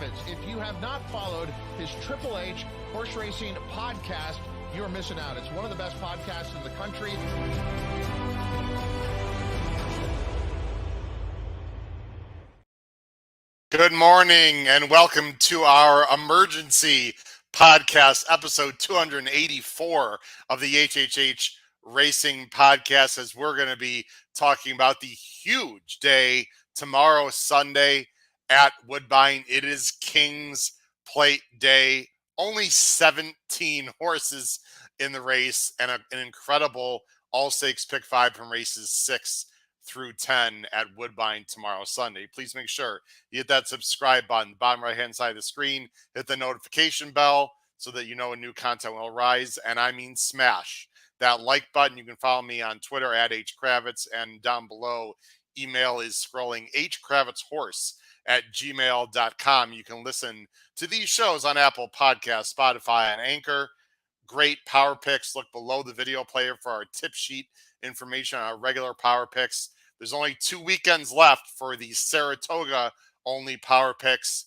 is. If you have not followed his Triple H Horse Racing podcast, you're missing out. It's one of the best podcasts in the country. Good morning and welcome to our emergency podcast, episode 284 of the HHH Racing Podcast, as we're going to be talking about the huge day tomorrow, Sunday, at Woodbine. It is King's Plate Day. Only 17 horses in the race and an incredible all-stakes pick 5 from races 6 through 10 at Woodbine tomorrow, Sunday. Please make sure you hit that subscribe button, bottom right-hand side of the screen. Hit the notification bell so that you know when new content will rise. And I mean smash that like button. You can follow me on Twitter at HKravitz, and down below, email is scrolling hkravitzhorse@gmail.com. You can listen to these shows on Apple Podcasts, Spotify, and Anchor. Great power picks. Look below the video player for our tip sheet information on our regular power picks. There's only 2 weekends left for the Saratoga only power picks.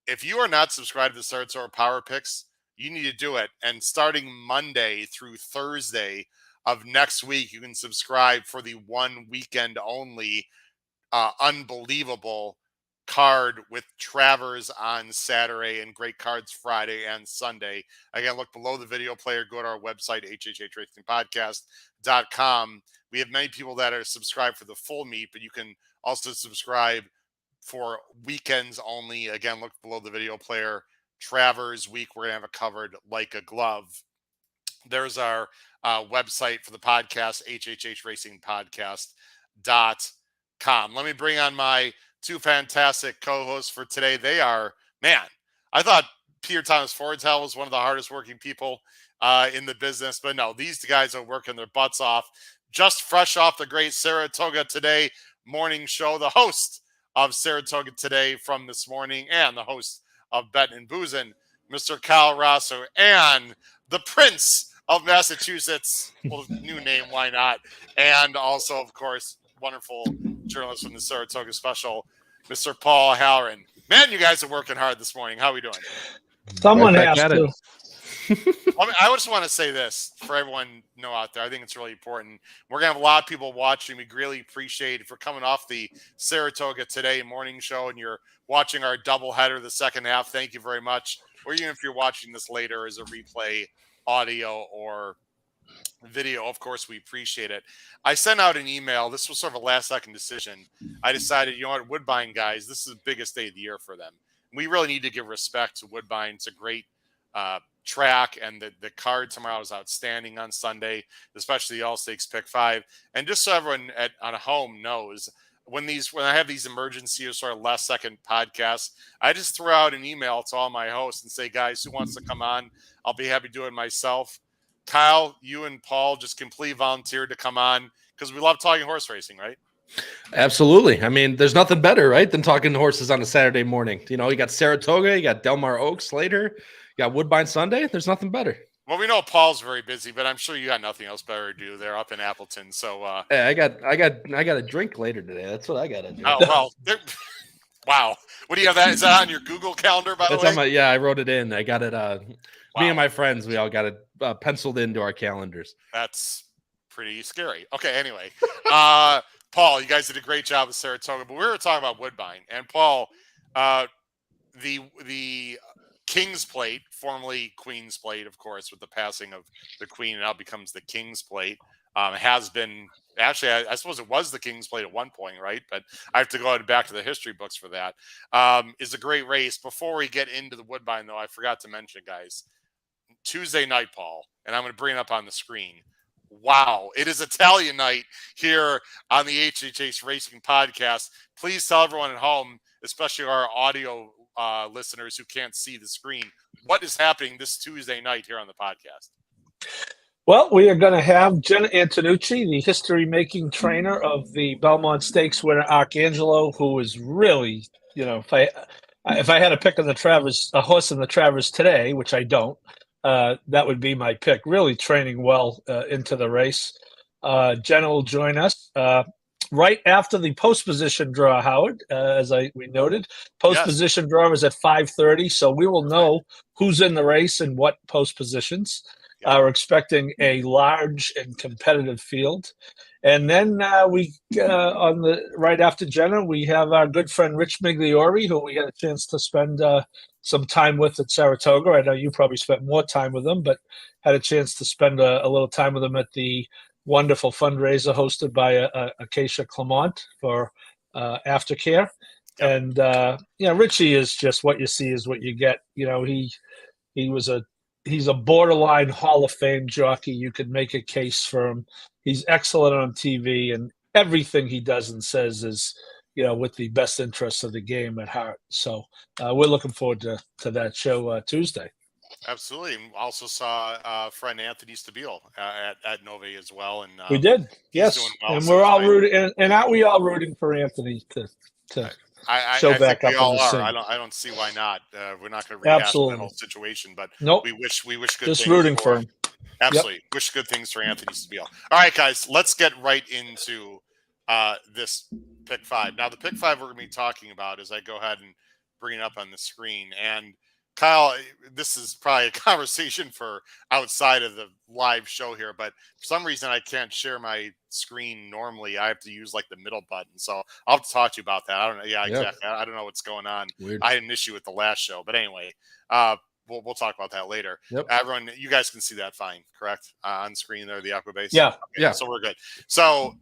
If you are not subscribed to the Saratoga power picks, you need to do it. And starting Monday through Thursday of next week, you can subscribe for the 1 weekend only unbelievable card with Travers on Saturday and great cards Friday and Sunday. Again, look below the video player. Go to our website, hhhracingpodcast.com. We have many people that are subscribed for the full meet, but you can also subscribe for weekends only. Again, look below the video player. Travers week, we're going to have it covered like a glove. There's our website for the podcast, hhhracingpodcast.com. Let me bring on my two fantastic co-hosts for today. They are, I thought Peter Thomas Fordshell was one of the hardest working people in the business, but no, these guys are working their butts off. Just fresh off the great Saratoga Today morning show, the host of Saratoga Today from this morning and the host of Bettin' and Boozin', Mr. Kyle Rosso, and the Prince of Massachusetts, well, new name, why not? And also, of course, wonderful journalist from the Saratoga Special, Mr. Paul Halloran. Man, you guys are working hard this morning. How are we doing? Someone has to. I just want to say this for everyone know out there. I think it's really important. We're going to have a lot of people watching. We greatly appreciate if you're coming off the Saratoga Today morning show and you're watching our doubleheader the second half. Thank you very much. Or even if you're watching this later as a replay, audio or video, of course, we appreciate it. I sent out an email. This was sort of a last-second decision. I decided, you know what, Woodbine guys, this is the biggest day of the year for them. We really need to give respect to Woodbine. It's a great track, and the card tomorrow is outstanding on Sunday, especially the all-stakes pick 5. And just so everyone on home knows, when I have these emergency or sort of last-second podcasts, I just throw out an email to all my hosts and say, guys, who wants to come on? I'll be happy to do it myself. Kyle, you and Paul just completely volunteered to come on because we love talking horse racing, right? Absolutely. I mean, there's nothing better, right, than talking horses on a Saturday morning. You know, you got Saratoga, you got Del Mar Oaks later, you got Woodbine Sunday. There's nothing better. Well, we know Paul's very busy, but I'm sure you got nothing else better to do. They're up in Appleton, so hey, I got a drink later today. That's what I got to do. Oh well, wow. What do you have? Is that on your Google Calendar? By the way, I wrote it in. I got it. Me and my friends, we all got it penciled into our calendars. That's pretty scary. Okay, anyway, Paul, you guys did a great job with Saratoga, but we were talking about Woodbine. And Paul, the King's Plate, formerly Queen's Plate, of course, with the passing of the Queen, now becomes the King's Plate, has been actually, I suppose it was the King's Plate at one point, right? But I have to go back to the history books for that. Is a great race. Before we get into the Woodbine, though, I forgot to mention, guys, Tuesday night, Paul, and I'm going to bring it up on the screen. Wow, it is Italian night here on the HHH Racing Podcast. Please tell everyone at home, especially our audio listeners who can't see the screen, what is happening this Tuesday night here on the podcast? Well, we are going to have Jenna Antonucci, the history-making trainer of the Belmont Stakes winner Arcangelo, who is really, you know, if I had to pick a horse in the Travers today, which I don't, that would be my pick. Really training well into the race. Jenna will join us. right after the post position draw, Howard, as we noted. Post position draw is at 5:30, so we will know who's in the race and what post positions. We're expecting a large and competitive field. And then on the right after Jenna, we have our good friend Rich Migliori, who we had a chance to spend some time with at Saratoga. I know you probably spent more time with him, but had a chance to spend a little time with him at the wonderful fundraiser hosted by Acacia Clement for aftercare. Yep. And Richie is just what you see is what you get. He's a borderline Hall of Fame jockey. You could make a case for him. He's excellent on TV, and everything he does and says is, with the best interests of the game at heart. So we're looking forward to that show Tuesday. Absolutely. And also saw friend Anthony Stabile at Nove as well. And we did, yes. Well, and we're all rooting, and aren't we all rooting for Anthony to show back up on the scene? I don't see why not. We're not going to rehash the whole situation, but we wish good just things rooting for him. Absolutely. Yep. Wish good things for Anthony Stabile. All right, guys, let's get right into this pick 5. Now, the pick 5 we're going to be talking about is I go ahead and bring it up on the screen. And Kyle, this is probably a conversation for outside of the live show here, but for some reason I can't share my screen normally. I have to use like the middle button. So I'll have to talk to you about that. I don't know. Yeah, exactly. I don't know what's going on. Weird. I had an issue with the last show, but anyway, we'll talk about that later. Yep. Everyone, you guys can see that fine, correct? On screen there, the aqua base. Yeah. Okay, yeah. So we're good. So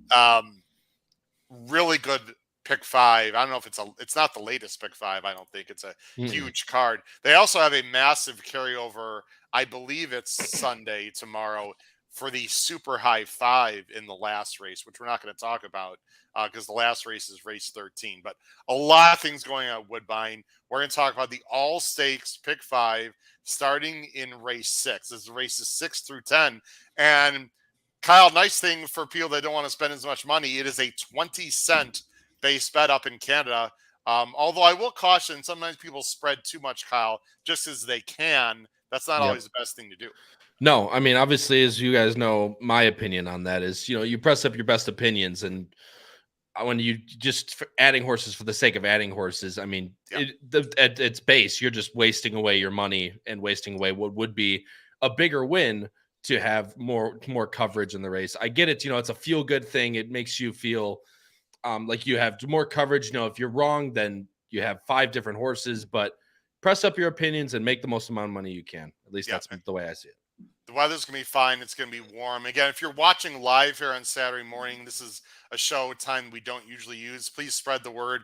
really good pick 5. I don't know if it's not the latest pick 5. I don't think it's a huge card. They also have a massive carryover. I believe it's Sunday tomorrow for the super high 5 in the last race, which we're not going to talk about because the last race is race 13. But a lot of things going on at Woodbine. We're going to talk about the all stakes pick 5 starting in race 6. This is races 6 through 10. And Kyle, nice thing for people that don't want to spend as much money. It is a 20-cent base bet up in Canada. Although I will caution, sometimes people spread too much, Kyle, just as they can. That's not always the best thing to do. No, I mean, obviously, as you guys know, my opinion on that is, you press up your best opinions, and when you just adding horses for the sake of adding horses, I mean, at its base, you're just wasting away your money and wasting away what would be a bigger win to have more coverage in the race. I get it. It's a feel good thing. It makes you feel like you have more coverage. If you're wrong, then you have 5 different horses, but press up your opinions and make the most amount of money you can. At least that's the way I see it. The weather's going to be fine. It's going to be warm. Again, if you're watching live here on Saturday morning, this is a show time we don't usually use. Please spread the word.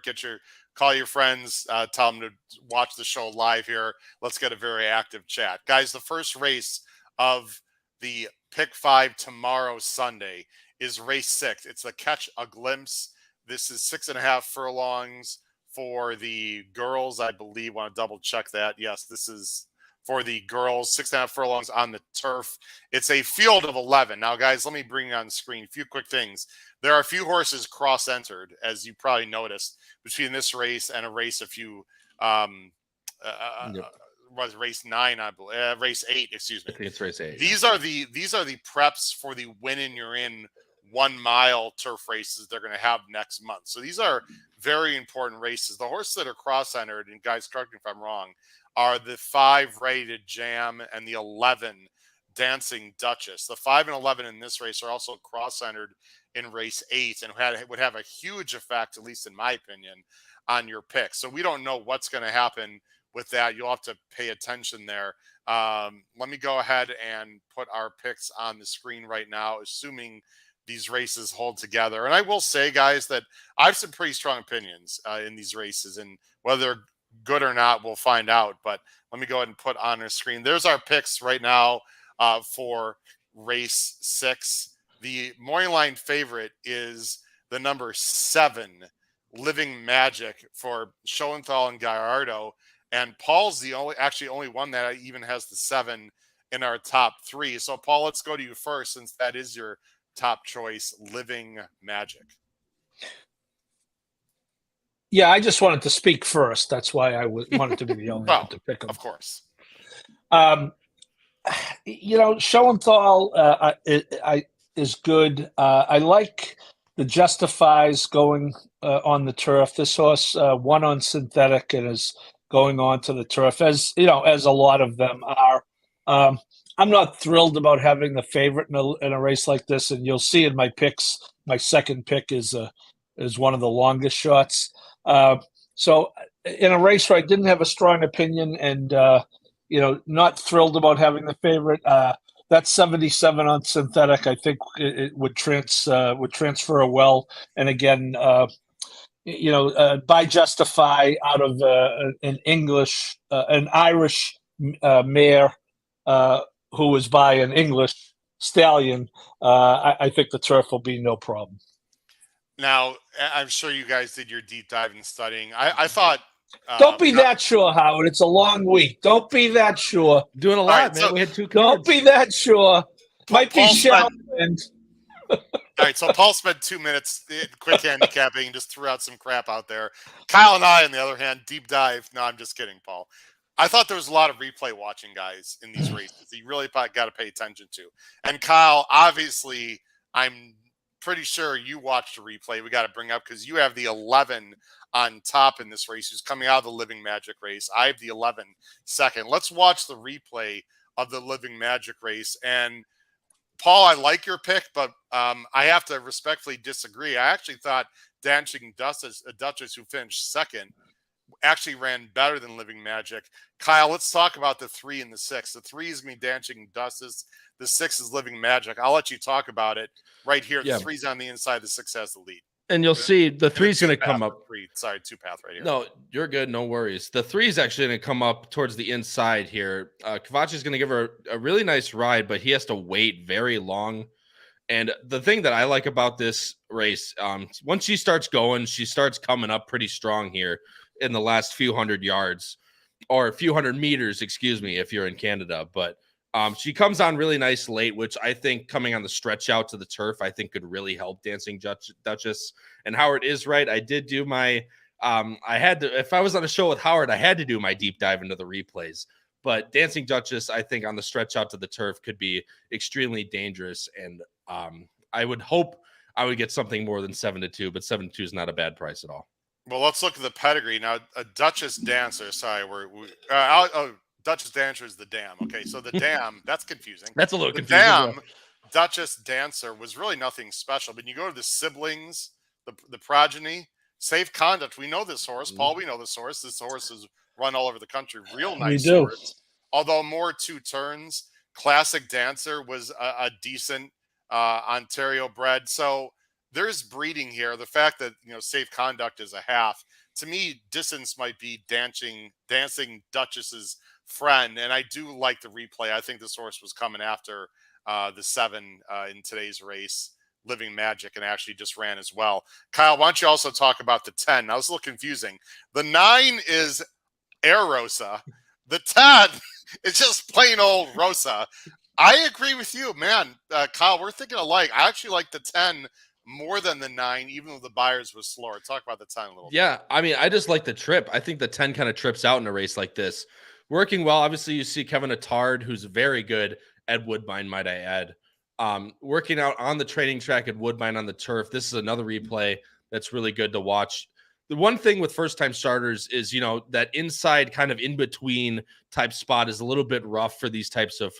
Call your friends. Tell them to watch the show live here. Let's get a very active chat. Guys, the first race of the pick 5 tomorrow, Sunday, is race 6. It's the Catch a Glimpse. This is 6.5 furlongs for the girls. I believe, want to double check that. Yes, this is for the girls, 6.5 furlongs on the turf. It's a field of 11. Now, guys, let me bring on the screen a few quick things. There are a few horses cross-entered, as you probably noticed, between this race and a race was race 9, I believe, race 8, excuse me. I think it's race 8. These are the preps for the win and you're in 1 mile turf races they're going to have next month. So these are very important races. The horses that are cross-entered, and guys, correct me if I'm wrong, are the 5 Ready to Jam and the 11 Dancing Duchess. The 5 and 11 in this race are also cross-entered in race 8 and would have a huge effect, at least in my opinion, on your pick. So we don't know what's going to happen with that. You'll have to pay attention there. Let me go ahead and put our picks on the screen right now, assuming these races hold together. And I will say, guys, that I have some pretty strong opinions in these races, and whether they're good or not, we'll find out. But let me go ahead and put on our screen. There's our picks right now for race 6. The morning line favorite is the number 7, Living Magic, for Schoenthal and Gallardo. And Paul's the only one that even has the 7 in our top 3. So, Paul, let's go to you first, since that is your top choice, Living Magic. Yeah, I just wanted to speak first. That's why I wanted to be the only one to pick him. Of course. Schoenthal is good. I like the Justifies going on the turf. This horse won on synthetic and is going on to the turf, as you know, as a lot of them are. I'm not thrilled about having the favorite in a race like this, and you'll see in my picks. My second pick is one of the longest shots. So in a race where I didn't have a strong opinion, and not thrilled about having the favorite. That 77 on synthetic, I think it would transfer well. And again, by Justify out of an Irish mare who was by an English stallion, I think the turf will be no problem. Now, I'm sure you guys did your deep dive and studying. I thought. Don't be that sure, Howard. It's a long week. Don't be that sure. Doing a lot, right, man. So we had 2 cards. Don't be that sure. Might be shallow. All right, so Paul spent 2 minutes quick handicapping and just threw out some crap out there. Kyle and I, on the other hand, deep dive. No, I'm just kidding, Paul. I thought there was a lot of replay watching, guys, in these races that you really got to pay attention to. And Kyle, obviously, I'm pretty sure you watched a replay we got to bring up because you have the 11 on top in this race who's coming out of the Living Magic race. I have the 11 second. Let's watch the replay of the Living Magic race. And Paul, I like your pick, but I have to respectfully disagree. I actually thought Dancing Duchess, who finished second, actually ran better than Living Magic. Kyle, let's talk about the 3 and the 6. The 3 is going to be Dancing Duchess. The 6 is Living Magic. I'll let you talk about it right here. The 3's on the inside. The 6 has the lead. And you'll see the 3's going to come up. 2-path right here. No, you're good. No worries. The 3's actually going to come up towards the inside here. Kavachi is going to give her a really nice ride, but he has to wait very long. And the thing that I like about this race, once she starts going, she starts coming up pretty strong here in the last few hundred yards, or a few hundred meters, excuse me, if you're in Canada. But she comes on really nice late, which I think coming on the stretch out to the turf, I think could really help Dancing Duchess. And Howard is right. I did do my, I had to, if I was on a show with Howard, I had to do my deep dive into the replays. But Dancing Duchess, I think on the stretch out to the turf could be extremely dangerous. And I would hope I would get something more than 7-2, but 7-2 is not a bad price at all. Well, let's look at the pedigree now. A Duchess Dancer. Sorry, Duchess Dancer is the dam. Okay, so the dam, that's confusing. That's a little confusing. Dam, Duchess Dancer was really nothing special. But you go to the siblings, the progeny, Safe Conduct. We know this horse. Paul, we know this horse. This horse is run all over the country. Real nice horse. Although more 2 turns. Classic Dancer was a decent Ontario bred. So there's breeding here. The fact that, Safe Conduct is a half. To me, Distance might be Dancing Duchess's friend, and I do like the replay. I think this horse was coming after the 7 in today's race, Living Magic, and actually just ran as well. Kyle, why don't you also talk about the 10? Now, it's a little confusing. The 9 is Air Rosa. The 10 is just plain old Rosa. I agree with you, man. Kyle, we're thinking alike. I actually like the 10 more than the 9, even though the buyers was slower. Talk about the 10 a little bit. Yeah, I mean, I just like the trip. I think the 10 kind of trips out in a race like this. Working well. Obviously, you see Kevin Attard, who's very good at Woodbine, might I add. Working out on the training track at Woodbine on the turf. This is another replay that's really good to watch. The one thing with first-time starters is, that inside kind of in-between type spot is a little bit rough for these types of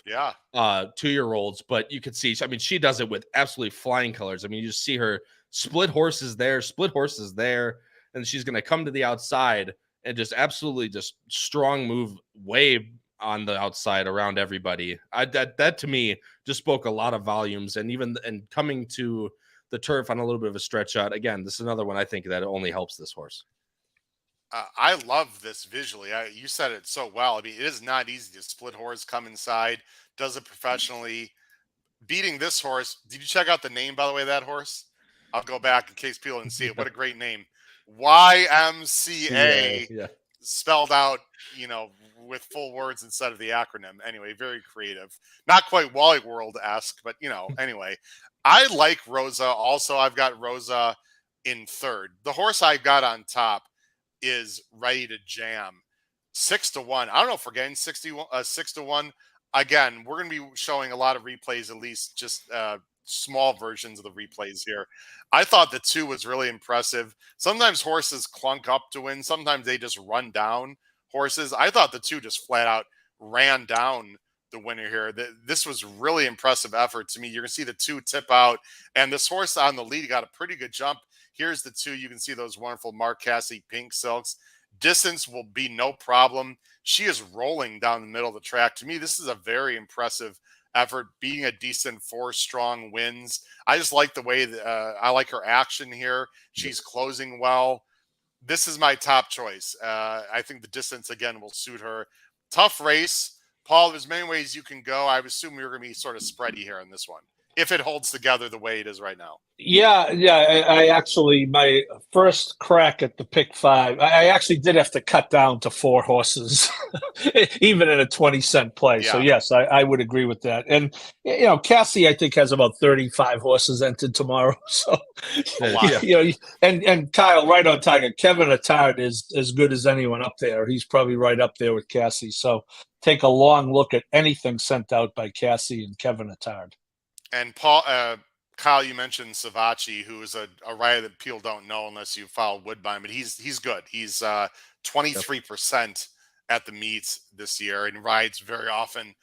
2-year-olds. But you can see, she does it with absolutely flying colors. I mean, you just see her split horses there, and she's going to come to the outside and just absolutely just strong move way on the outside around everybody. That to me just spoke a lot of volumes. And coming to the turf on a little bit of a stretch out. Again, this is another one I think that only helps this horse. I love this visually. You said it so well. I mean, it is not easy to split horse, come inside, does it professionally. Beating this horse. Did you check out the name, by the way, of that horse? I'll go back in case people didn't see it. What a great name. YMCA, spelled out, with full words instead of the acronym. Anyway, very creative. Not quite Wally World-esque, but, anyway. I like Rosa. Also, I've got Rosa in 3rd. The horse I got on top is Ready to Jam. 6-1. I don't know if we're getting 6-1. Again, we're going to be showing a lot of replays, at least just small versions of the replays here. I thought the 2 was really impressive. Sometimes horses clunk up to win. Sometimes they just run down horses. I thought the 2 just flat out ran down the winner here. This was really impressive effort to me. You're going to see the 2 tip out, and this horse on the lead got a pretty good jump. Here's the 2. You can see those wonderful Mark Cassie pink silks. Distance will be no problem. She is rolling down the middle of the track. To me, this is a very impressive effort, being a decent 4 strong wins. I just like the way that, I like her action here. She's closing well. This is my top choice. I think the distance again will suit her. Tough race. Paul, there's many ways you can go. I would assume you're going to be sort of spready here in this one, if it holds together the way it is right now. Yeah. I actually, my first crack at the pick 5, I actually did have to cut down to 4 horses, even in a 20-cent play. Yeah. So yes, I would agree with that. And Cassie, I think, has about 35 horses entered tomorrow. So and Kyle, right on target. Kevin Attard is as good as anyone up there. He's probably right up there with Cassie. So take a long look at anything sent out by Cassie and Kevin Attard. And Paul, Kyle, you mentioned Savachi, who is a rider that people don't know unless you follow Woodbine, but he's good. He's 23% at the meets this year and rides very often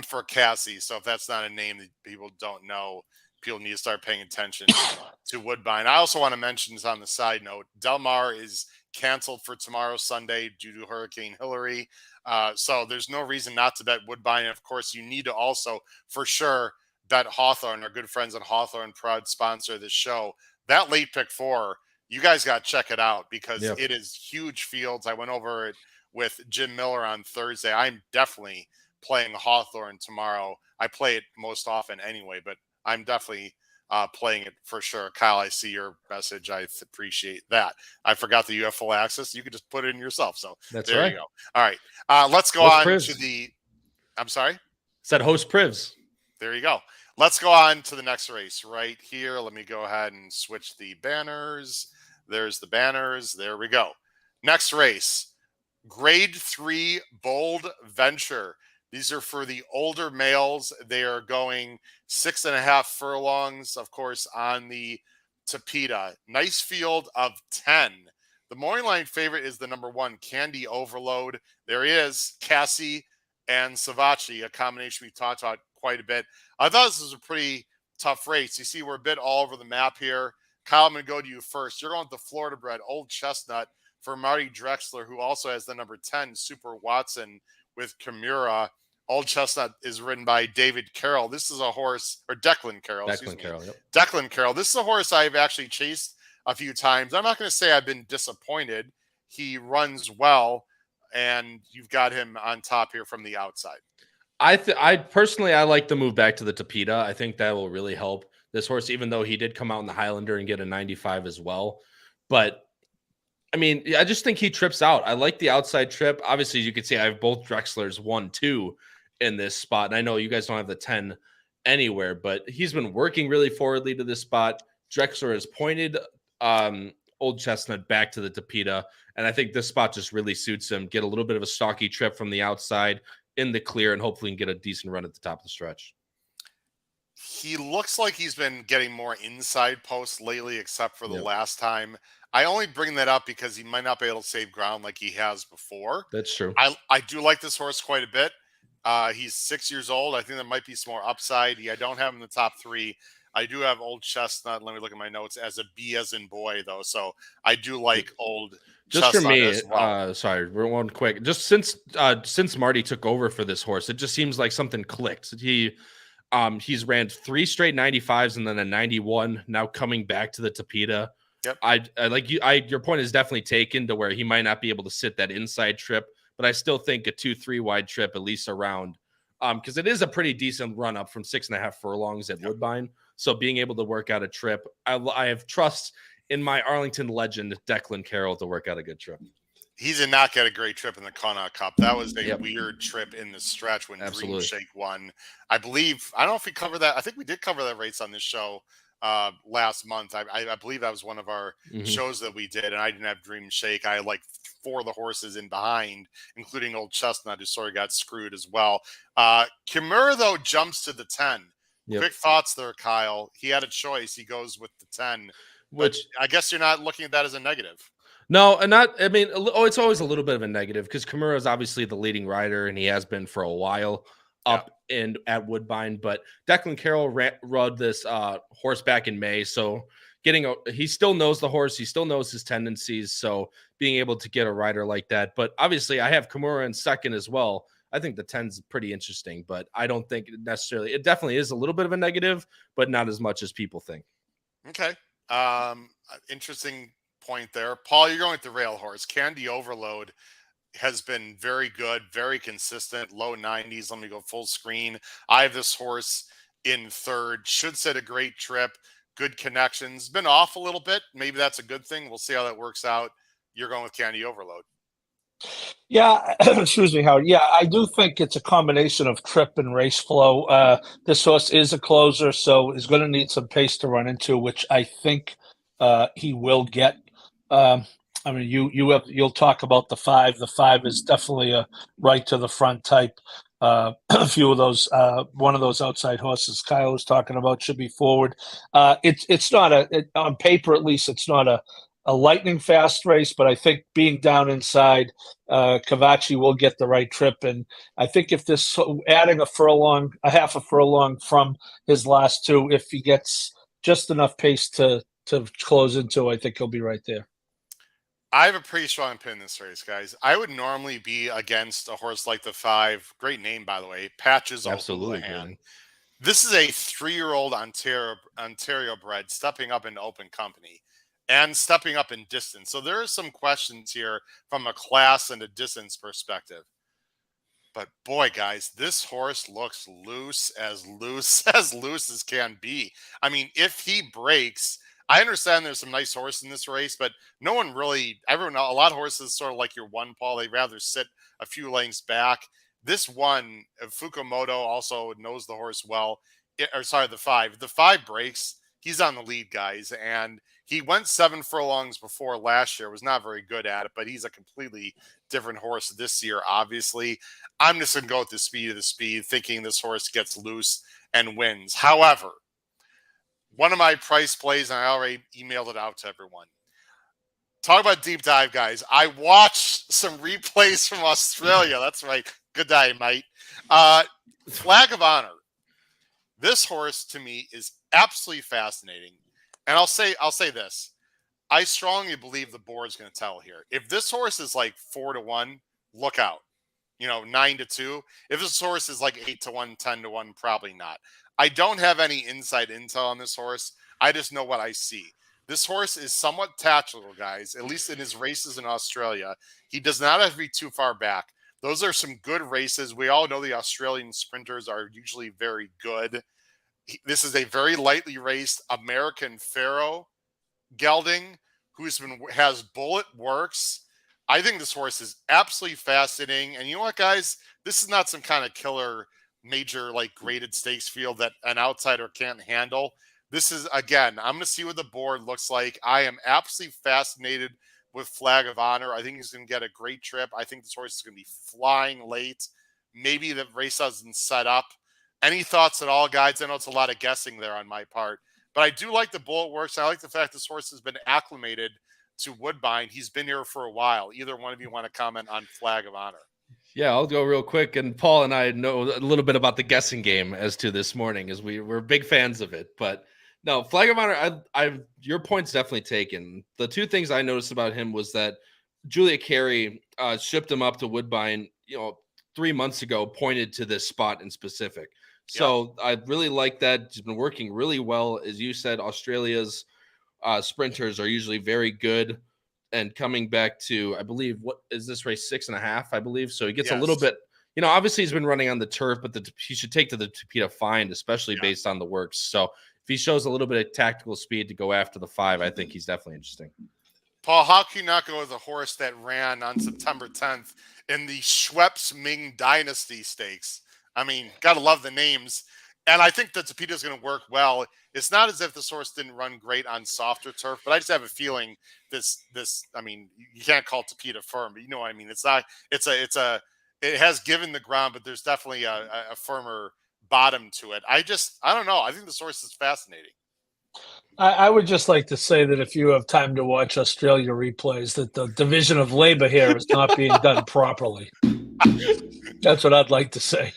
for Cassie. So if that's not a name that people don't know, people need to start paying attention to Woodbine. I also want to mention this on the side note. Del Mar is canceled for tomorrow, Sunday, due to Hurricane Hillary. So there's no reason not to bet Woodbine. And of course, you need to also, for sure, bet Hawthorne. Our good friends at Hawthorne, proud sponsor of this show. That late pick 4, you guys got to check it out because it is huge fields. I went over it with Jim Miller on Thursday. I'm definitely playing Hawthorne tomorrow. I play it most often anyway, but I'm definitely playing it for sure. Kyle, I see your message. I appreciate that. I forgot that you have full access. You could just put it in yourself. So that's there right. You go. All right. Let's go on to the – I'm sorry? Said host Privs. There you go. Let's go on to the next race right here. Let me go ahead and switch the banners. There's the banners. There we go. Next race, Grade 3 Bold Venture. These are for the older males. They are going 6.5 furlongs, of course, on the Tapeta. Nice field of 10. The morning line favorite is the number 1, Candy Overload. There he is, Cassie and Savachi, a combination we talked about quite a bit. I thought this was a pretty tough race. You see, we're a bit all over the map here. Kyle, I'm going to go to you first. You're going with the Florida bred Old Chestnut for Marty Drexler, who also has the number 10, Super Watson, with Kimura. Old Chestnut is ridden by David Carroll. This is a horse, or Declan Carroll. Declan Carroll. This is a horse I've actually chased a few times. I'm not going to say I've been disappointed. He runs well, and you've got him on top here from the outside. I personally like the move back to the Tapeta. I think that will really help this horse, even though he did come out in the Highlander and get a 95 as well. But I mean, I just think he trips out. I like the outside trip. Obviously, as you can see, I have both Drexlers 1, 2 in this spot. And I know you guys don't have the 10 anywhere, but he's been working really forwardly to this spot. Drexler has pointed Old Chestnut back to the Tapeta. And I think this spot just really suits him. Get a little bit of a stocky trip from the outside in the clear, and hopefully can get a decent run at the top of the stretch. He looks like he's been getting more inside posts lately, except for the last time. I only bring that up because he might not be able to save ground like he has before. That's true. I do like this horse quite a bit. He's 6 years old. I think there might be some more upside. I don't have him in the top 3. I do have Old Chestnut. Let me look at my notes as a B as in boy, though. So I do like Old just Chestnut for me, as well. Sorry, we're one quick. Just since Marty took over for this horse, it just seems like something clicked. He's ran 3 straight 95s and then a 91. Now coming back to the Tapeta. Yep. I like you. Your point is definitely taken to where he might not be able to sit that inside trip, but I still think a 2-3 wide trip at least around, because it is a pretty decent run up from 6.5 furlongs at Woodbine. So being able to work out a trip, I have trust in my Arlington legend, Declan Carroll, to work out a good trip. He did not get a great trip in the Connaught Cup. That was a weird trip in the stretch when Dream Shake won. I don't know if we covered that. I think we did cover that race on this show last month. I believe that was one of our shows that we did, and I didn't have Dream Shake. I had like 4 of the horses in behind, including Old Chestnut, who sort of got screwed as well. Kimura, though, jumps to the 10. Yep. Quick thoughts there, Kyle. He had a choice. He goes with the 10, Which I guess you're not looking at that as a negative. no, and not. I mean, it's always a little bit of a negative because Kimura is obviously the leading rider, and he has been for a while up and at Woodbine. But Declan Carroll rode this horse back in May, so he still knows the horse, he still knows his tendencies. So being able to get a rider like that, but obviously I have Kimura in second as well. I think the 10's pretty interesting, but I don't think necessarily. It definitely is a little bit of a negative, but not as much as people think. Okay. Interesting point there. Paul, you're going with the rail horse. Candy Overload has been very good, very consistent, low 90s. Let me go full screen. I have this horse in third. Should set a great trip. Good connections. Been off a little bit. Maybe that's a good thing. We'll see how that works out. You're going with Candy Overload. Yeah, excuse me, Howard. Yeah, I do think it's a combination of trip and race flow. This horse is a closer, so he's going to need some pace to run into, which I think he will get. I mean, you'll talk about the 5. The 5 is definitely a right to the front type. A few of those, one of those outside horses Kyle was talking about should be forward. It's not on paper at least. It's not a lightning fast race, but I think being down inside, Cavacci will get the right trip. And I think if this adding a half a furlong from his last 2, if he gets just enough pace to close into, I think he'll be right there. I have a pretty strong pin in this race, guys. I would normally be against a horse like the 5. Great name, by the way. Patches Absolutely. O'Houlihan. This is a 3-year-old Ontario bred stepping up in open company and stepping up in distance. So there are some questions here from a class and a distance perspective. But boy, guys, this horse looks loose as can be. I mean, if he breaks, I understand there's some nice horse in this race, but a lot of horses sort of like your 1, Paul, they'd rather sit a few lengths back. This 1, Fukumoto also knows the horse well. The 5. If the 5 breaks, he's on the lead, guys. And he went 7 furlongs before last year, was not very good at it, but he's a completely different horse this year, obviously. I'm just going to go with the speed of the speed, thinking this horse gets loose and wins. However, one of my price plays, and I already emailed it out to everyone. Talk about deep dive, guys. I watched some replays from Australia. That's right. Good day, mate. Flag of Honor. This horse to me is absolutely fascinating. And I'll say this. I strongly believe the board's going to tell here. If this horse is like 4-1, look out. 9-2. If this horse is like 8-1, 10-1, probably not. I don't have any inside intel on this horse. I just know what I see. This horse is somewhat tactical, guys, at least in his races in Australia. He does not have to be too far back. Those are some good races. We all know the Australian sprinters are usually very good. This is a very lightly raced American Pharaoh gelding has bullet works. I think this horse is absolutely fascinating. And you know what, guys? This is not some kind of killer major graded stakes field that an outsider can't handle. This is, again, I'm going to see what the board looks like. I am absolutely fascinated with Flag of Honor. I think he's going to get a great trip. I think this horse is going to be flying late. Maybe the race doesn't set up. Any thoughts at all, guys? I know it's a lot of guessing there on my part, but I do like the bullet works. I like the fact this horse has been acclimated to Woodbine. He's been here for a while. Either one of you want to comment on Flag of Honor? Yeah, I'll go real quick. And Paul and I know a little bit about the guessing game as to this morning, as we're big fans of it. But no, Flag of Honor, your point's definitely taken. The 2 things I noticed about him was that Julia Carey shipped him up to Woodbine, 3 months ago, pointed to this spot in specific. So I really like that. It's been working really well. As you said, Australia's sprinters are usually very good. And coming back to, I believe, what is this race, 6.5, I believe. So he gets a little bit, obviously he's been running on the turf, but he should take to the Tapeta fine, especially based on the works. So if he shows a little bit of tactical speed to go after the 5, I think he's definitely interesting. Paul, how can you not go with a horse that ran on September 10th in the Schweppes Ming Dynasty Stakes? I mean, got to love the names. And I think that Tapeta is going to work well. It's not as if this horse didn't run great on softer turf, but I just have a feeling I mean, you can't call Tapeta firm, but you know what I mean? It's not, it has given the ground, but there's definitely a firmer bottom to it. I don't know. I think this horse is fascinating. I would just like to say that if you have time to watch Australia replays, that the division of labor here is not being done properly. That's what I'd like to say.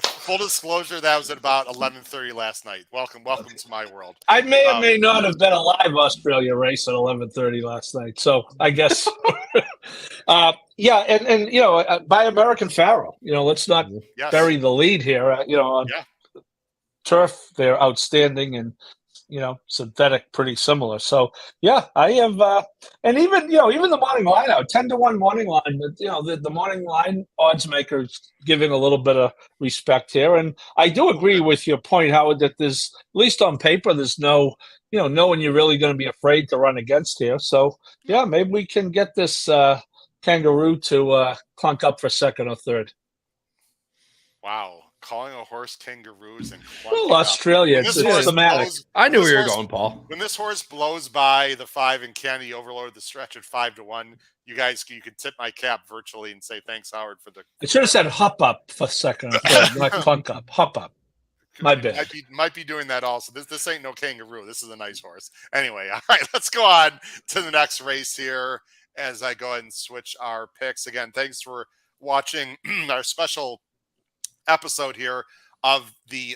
Full disclosure, that was at about 11:30 last night. Welcome to my world. I may or may not have been a live Australia race at 11:30 last night, so I guess, yeah, and by American Pharaoh. Let's not bury the lead here. On turf, they're outstanding, and synthetic, pretty similar. So yeah, I have, and even the morning line out 10-1 morning line. The morning line odds makers giving a little bit of respect here, and I do agree with your point, Howard, that there's, at least on paper, there's no one you're really going to be afraid to run against here. So yeah, maybe we can get this kangaroo to clunk up for second or third. Wow. Calling a horse kangaroos and Australia, it's thematic. I knew where you were going, Paul. When this horse blows by the 5 and Candy overloaded the stretch at 5-1, you could tip my cap virtually and say thanks, Howard, for the. I should have said hop up for second or third, not clunk up. Hop up. My bad. Might be doing that also. This ain't no kangaroo. This is a nice horse. Anyway, all right, let's go on to the next race here as I go ahead and switch our picks. Again, thanks for watching our special episode here of the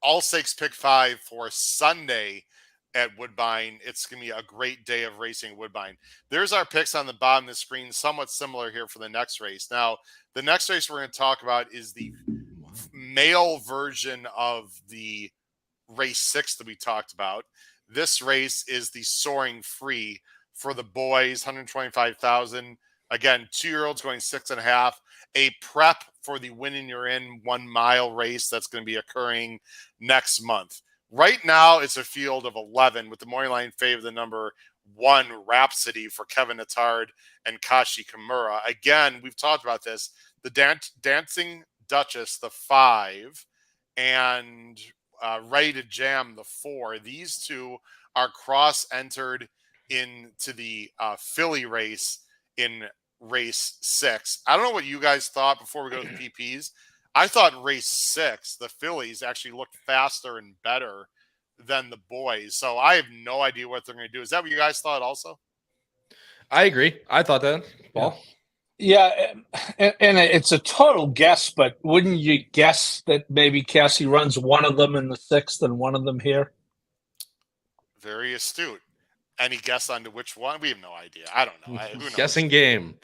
All Stakes Pick 5 for Sunday at Woodbine. It's going to be a great day of racing at Woodbine. There's our picks on the bottom of the screen, somewhat similar here for the next race. Now, the next race we're going to talk about is the male version of the race 6 that we talked about. This race is the Soaring Free for the boys, 125,000. Again, 2-year-olds going 6.5. A prep for the Winning You're In 1 mile race that's going to be occurring next month. Right now, it's a field of 11 with the morning line favor the number 1 Rhapsody for Kevin Attard and Kashi Kimura. Again, we've talked about this. The Dancing Duchess, the 5, and Ready to Jam, the 4. These two are cross-entered into the filly race in race 6. I don't know what you guys thought before we go to the PPs. I thought race 6, the fillies actually looked faster and better than the boys. So I have no idea what they're going to do. Is that what you guys thought also? I agree. I thought that, Paul. Yeah, and it's a total guess, but wouldn't you guess that maybe Cassie runs one of them in the 6th and one of them here? Very astute. Any guess on to which one? We have no idea. I don't know. Who knows? Guessing game.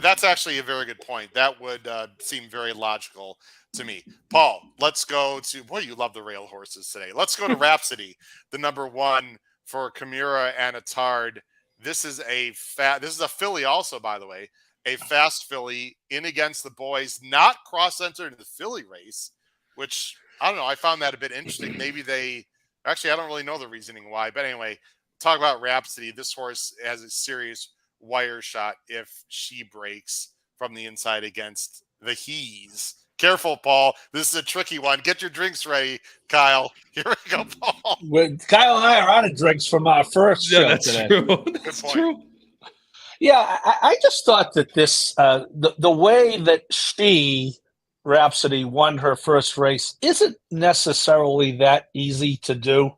That's actually a very good point. That would seem very logical to me. Paul, let's go to, boy, you love the rail horses today. Let's go to Rhapsody, the number 1 for Kimura and Attard. This is a filly also, by the way, a fast filly in against the boys, not cross-entered in the filly race, which, I don't know, I found that a bit interesting. Maybe I don't really know the reasoning why, but anyway, talk about Rhapsody. This horse has a serious wire shot if she breaks from the inside against the Hees. Careful, Paul. This is a tricky one. Get your drinks ready, Kyle. Here we go, Paul. Kyle and I are out of drinks from our first show that's today. True. That's true. Yeah, I just thought that this, the way that Rhapsody won her first race isn't necessarily that easy to do.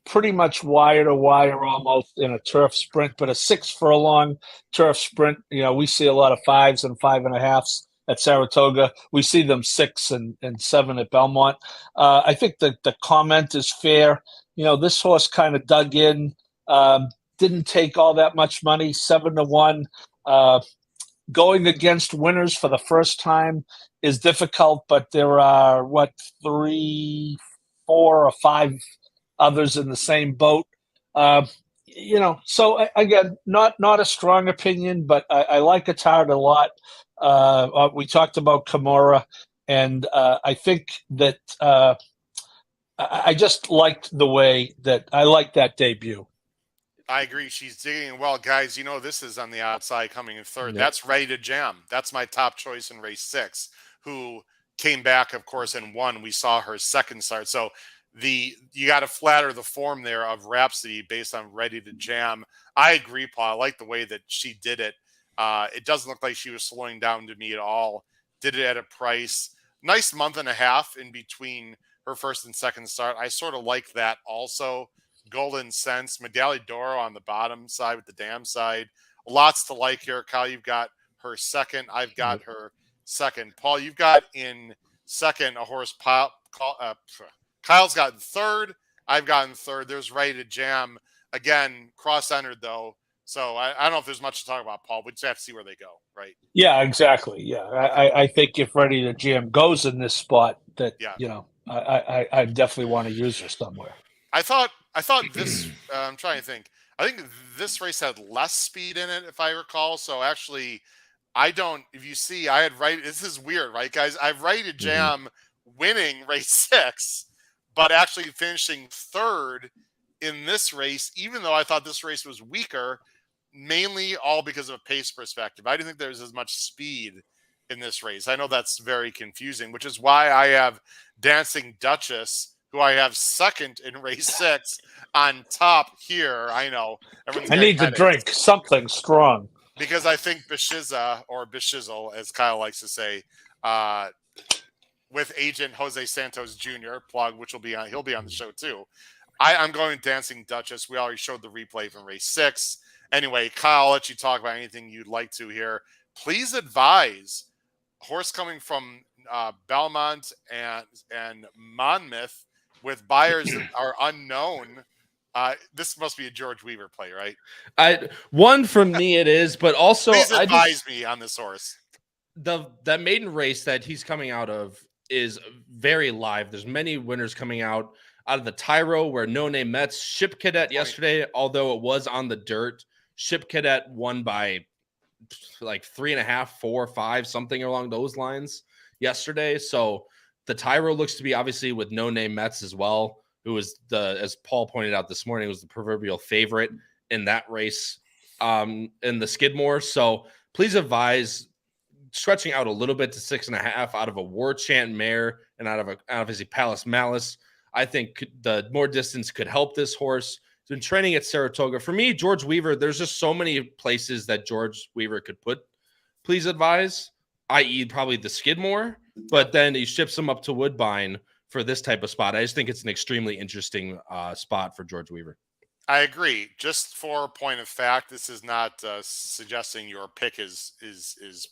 Pretty much wire to wire almost in a turf sprint, but a 6 furlong turf sprint. We see a lot of 5s and 5.5s at Saratoga. We see them 6 and 7 at Belmont. I think that the comment is fair. This horse kind of dug in, didn't take all that much money, 7-1. Going against winners for the first time is difficult, but there are 3, 4, or 5 others in the same boat. So again, not a strong opinion, but I like Attard a lot. We talked about Kimura, and I think that I just liked the way that I liked that debut. I agree. She's digging well. Guys, this is on the outside coming in 3rd. Yep. That's Ready to Jam. That's my top choice in race 6, who came back, of course, and won. We saw her second start. So you got to flatter the form there of Rhapsody based on Ready to Jam. I agree, Paul. I like the way that she did it. It doesn't look like she was slowing down to me at all. Did it at a price nice month and a half in between her first and second start. I sort of like that also. Golden Sense, Medaglia d'Oro on the bottom side with the dam side. Lots to like here. Kyle, you've got her second. I've got her second. Paul, you've got in second a horse. Kyle's gotten third. I've gotten third. There's Ready to Jam. Again, cross-entered, though. So I don't know if there's much to talk about, Paul. We just have to see where they go, right? Yeah, exactly. Yeah, I think if Ready to Jam goes in this spot, that I definitely want to use her somewhere. I thought this. I'm trying to think. I think this race had less speed in it, if I recall. So actually, I don't. If you see, I had right. This is weird, right, guys? I've Ready to Jam winning race 6, but actually finishing third in this race, even though I thought this race was weaker, mainly all because of a pace perspective. I didn't think there was as much speed in this race. I know that's very confusing, which is why I have Dancing Duchess, who I have second in race 6, on top here. I know. I need to drink something strong. Because I think Bishiza, or Bishizzle, as Kyle likes to say, with agent Jose Santos Jr., plug, which he'll be on the show too. I'm going Dancing Duchess. We already showed the replay from race 6. Anyway, Kyle, I'll let you talk about anything you'd like to here. Please advise, horse coming from Belmont and Monmouth with buyers that are unknown. This must be a George Weaver play, right? One from me it is, but also please advise me on this horse. That maiden race that he's coming out of is very live. There's many winners coming out of the Tyro, where No Name Mets, Ship Cadet yesterday, although it was on the dirt, Ship Cadet won by like 3.5, 4, 5, something along those lines yesterday. So the Tyro looks to be obviously with No Name Mets as well, who was as Paul pointed out this morning, was the proverbial favorite in that race in the Skidmore. So please advise stretching out a little bit to 6.5 out of a War Chant mare and out of his Palace Malice. I think the more distance could help this horse. He's been training at Saratoga. For me, George Weaver, there's just so many places that George Weaver could put. Please advise, i.e. probably the Skidmore, but then he ships him up to Woodbine for this type of spot. I just think it's an extremely interesting spot for George Weaver. I agree. Just for a point of fact, this is not suggesting your pick is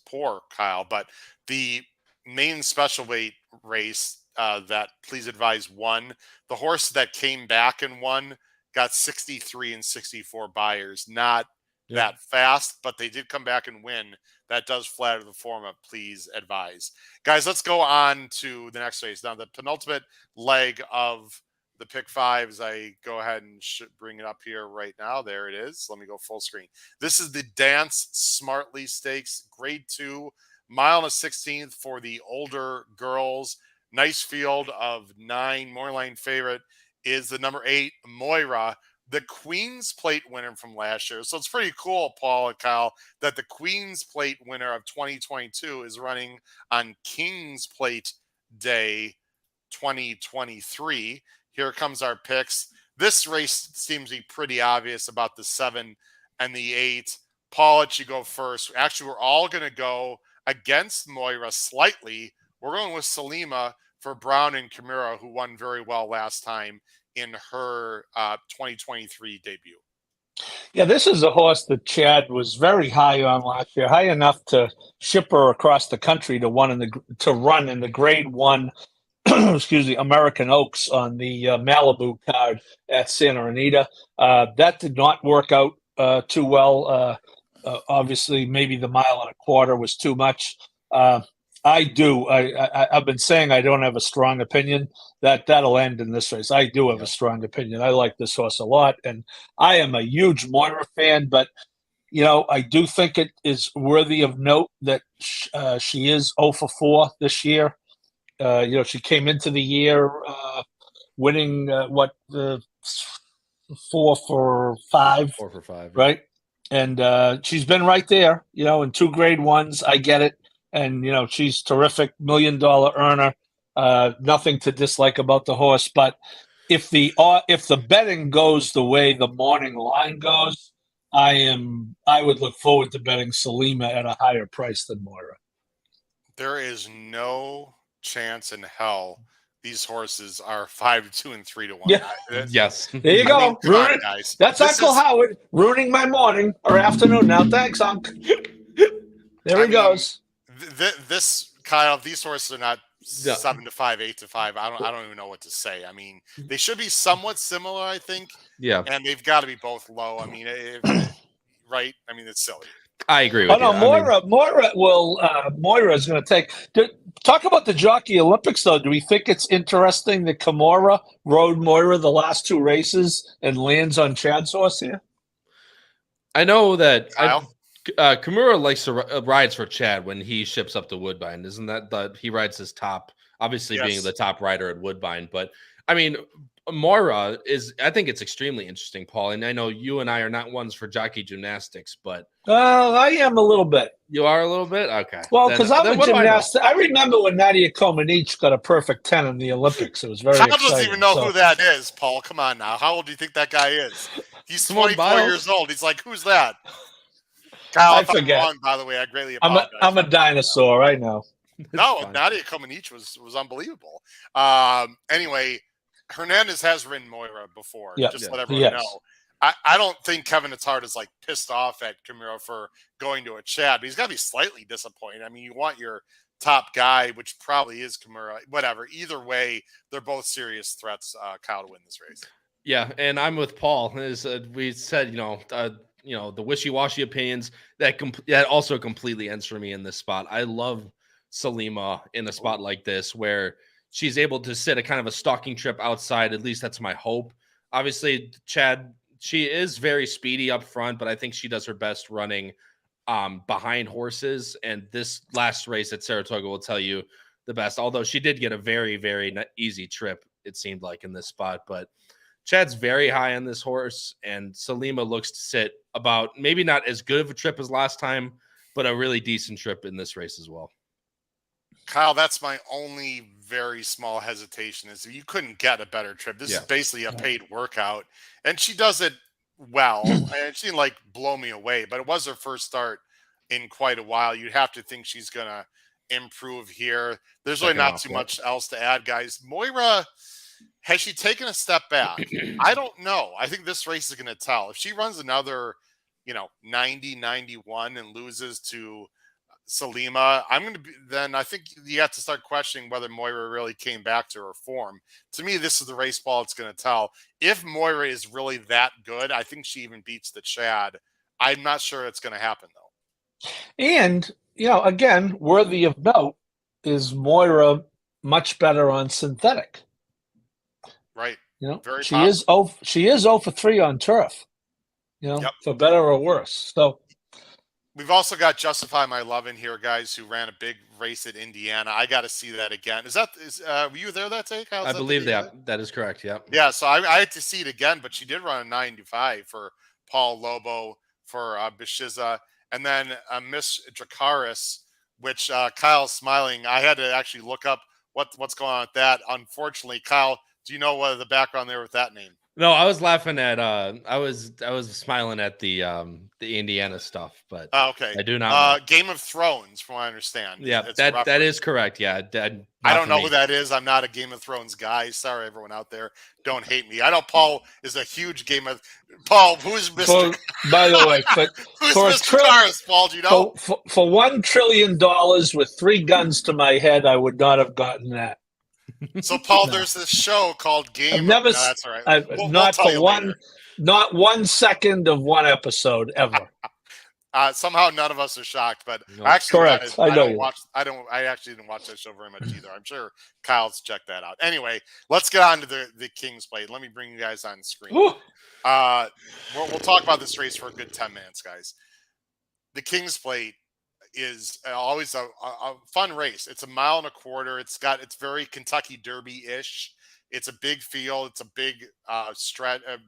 poor, Kyle, but the main special weight race that Please Advise won, the horse that came back and won got 63 and 64 buyers. Not that fast, but they did come back and win. That does flatter the form of Please Advise. Guys, let's go on to the next race. Now, the penultimate leg of the pick 5, as I go ahead and bring it up here right now. There it is. Let me go full screen. This is the Dance Smartly Stakes, Grade 2, mile and a 16th for the older girls. Nice field of 9. Morning favorite is the number 8, Moira, the Queen's Plate winner from last year. So it's pretty cool, Paul and Kyle, that the Queen's Plate winner of 2022 is running on King's Plate Day 2023. Here comes our picks. This race seems to be pretty obvious about the 7 and the 8. Paul, let you go first. Actually, we're all going to go against Moira slightly. We're going with Salima for Brown and Kimura, who won very well last time in her 2023 debut. Yeah, this is a horse that Chad was very high on last year, high enough to ship her across the country to run in the Grade 1 American Oaks on the Malibu card at Santa Anita. That did not work out too well. Obviously, maybe the 1.25 miles was too much. I've been saying I don't have a strong opinion. That'll end in this race. I do have a strong opinion. I like this horse a lot, and I am a huge Moira fan, but I do think it is worthy of note that she is 0 for 4 this year. She came into the year winning 4 for 5. 4 for 5, right? And she's been right there, in 2 Grade 1s. I get it. And, she's terrific, $1 million earner. Nothing to dislike about the horse. But if the betting goes the way the morning line goes, I would look forward to betting Salima at a higher price than Moira. There is no chance in hell these horses are 5-2 and 3-1. Yeah. Yes. There you go. I mean, come on, guys. That's This Uncle is- Howard ruining my morning or afternoon now. Thanks, Unc. There I he mean, goes. This Kyle, these horses are not Yeah. 7-5, 8-5. I don't even know what to say. I mean, they should be somewhat similar, I think, Yeah. and they've got to be both low. I mean, right? I mean, it's silly. I agree with Oh no, you. Moira is going to take. Talk about the Jockey Olympics, though. Do we think it's interesting that Kimura rode Moira the last two races and lands on Chad's horse here? I know that Kyle? Kimura likes to rides for Chad when he ships up to Woodbine. Isn't that he rides his top, obviously Yes. being the top rider at Woodbine. But I mean, Moira I think it's extremely interesting, Paul. And I know you and I are not ones for jockey gymnastics, but I am a little bit. you are a little bit? Okay. Well, because I'm a what do I know? gymnast. I remember when Nadia Comaneci got a perfect 10 in the Olympics. It was very Kyle exciting. doesn't even know So- who that is, Paul. Come on now. How old do you think that guy is? He's Simone 24 Biles? years old. He's like, who's that? Kyle, I if I'm forget. wrong, by the way, I greatly I'm apologize. a dinosaur. I know. No, fine. Nadia Comaneci was unbelievable. Anyway, Hernandez has ridden Moira before. Yeah. Just Yeah. let everyone Yes. know. I don't think Kevin Attard is like pissed off at Kimura for going to a Chad, but he's got to be slightly disappointed. I mean, you want your top guy, which probably is Kimura. Whatever. Either way, they're both serious threats, Kyle, to win this race. Yeah, and I'm with Paul. As we said, the wishy-washy opinions that also completely ends for me in this spot. I love Salima in a spot like this where she's able to sit a kind of a stalking trip outside. At least that's my hope. Obviously, Chad, she is very speedy up front, but I think she does her best running behind horses. And this last race at Saratoga will tell you the best. Although she did get a very, very easy trip, it seemed like in this spot, but Chad's very high on this horse, and Salima looks to sit about maybe not as good of a trip as last time, but a really decent trip in this race as well. Kyle, that's my only very small hesitation is you couldn't get a better trip. This is basically a paid workout, and she does it well. And she didn't like blow me away, but it was her first start in quite a while. You'd have to think she's going to improve here. There's really not too much else to add, guys. Moira, has she taken a step back? I don't know. I think this race is going to tell. If she runs another, 90, 91 and loses to Salima, then I think you have to start questioning whether Moira really came back to her form. To me, this is the race ball it's going to tell. If Moira is really that good, I think she even beats the Chad. I'm not sure it's going to happen, though. And, again, worthy of note is much better on synthetic. Right. Very she is 0 for 3 on turf. For better or worse. So we've also got Justify My Love in here, guys, who ran a big race at Indiana. I got to see that again. Were you there that day, Kyle? I believe that is correct. Yeah. Yeah. So I had to see it again, but she did run a 95 for Paul Lobo, for Bishiza, and then Miss Dracaris, which Kyle's smiling. I had to actually look up what's going on with that. Unfortunately, Kyle, do you know what the background there with that name? No, I was laughing at I was smiling at the Indiana stuff, but okay. I do not know. Game of Thrones, from what I understand. Yeah, that is correct. Yeah, I don't know who that is. I'm not a Game of Thrones guy. Sorry, everyone out there. Don't hate me. I know Paul is a huge Paul, who's Mr. By the way, who's Mr. Karis, Paul? Do you know? For $1 trillion with 3 guns to my head, I would not have gotten that. So, Paul, there's this show called Game. Never. No, that's all right. Not 1 second of one episode ever. Somehow none of us are shocked, but No. actually, Correct. I actually didn't watch that show very much either. I'm sure Kyle's checked that out. Anyway, let's get on to the King's Plate. Let me bring you guys on screen. We'll talk about this race for a good 10 minutes, guys. The King's Plate is always a fun race. It's 1.25 miles. It's very Kentucky Derby-ish. It's a big field. It's a big a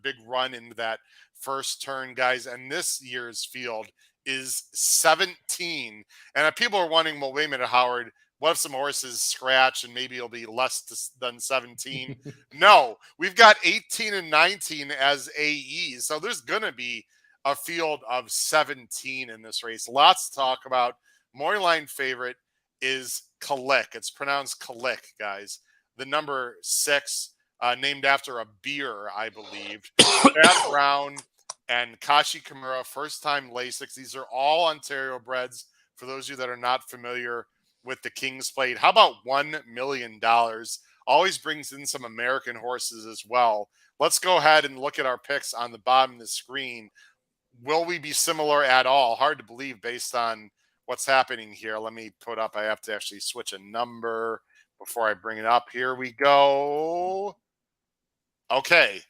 big run into that first turn, guys. And this year's field is 17. And people are wondering, well, wait a minute, Howard, what if some horses scratch and maybe it'll be less than 17? No, we've got 18 and 19 as AEs. So there's going to be a field of 17 in this race. Lots to talk about. Morning line favorite is Kalik. It's pronounced Kalik, guys. The number 6, named after a beer, I believe. Chad Brown and Kashi Kimura, first-time Lasix. These are all Ontario breds, for those of you that are not familiar with the King's Plate. How about $1 million? Always brings in some American horses as well. Let's go ahead and look at our picks on the bottom of the screen. Will we be similar at all? Hard to believe based on what's happening here. Let me put up, I have to actually switch a number before I bring it up. Here we go. Okay.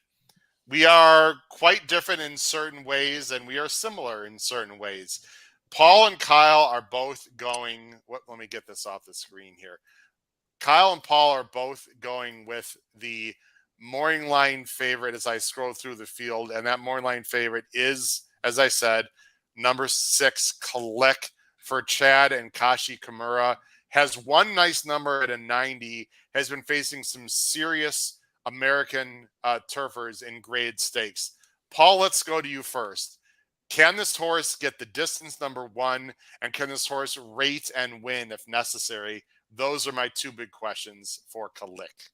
We are quite different in certain ways, and we are similar in certain ways. Paul and Kyle are both going, let me get this off the screen here. Kyle and Paul are both going with the morning line favorite as I scroll through the field, and that morning line favorite is, as I said, number 6, Kalik for Chad and Kashi Kimura. Has one nice number at a 90, has been facing some serious American turfers in grade stakes. Paul, let's go to you first. Can this horse get the distance, number 1, and can this horse rate and win if necessary? Those are my 2 big questions for Kalik.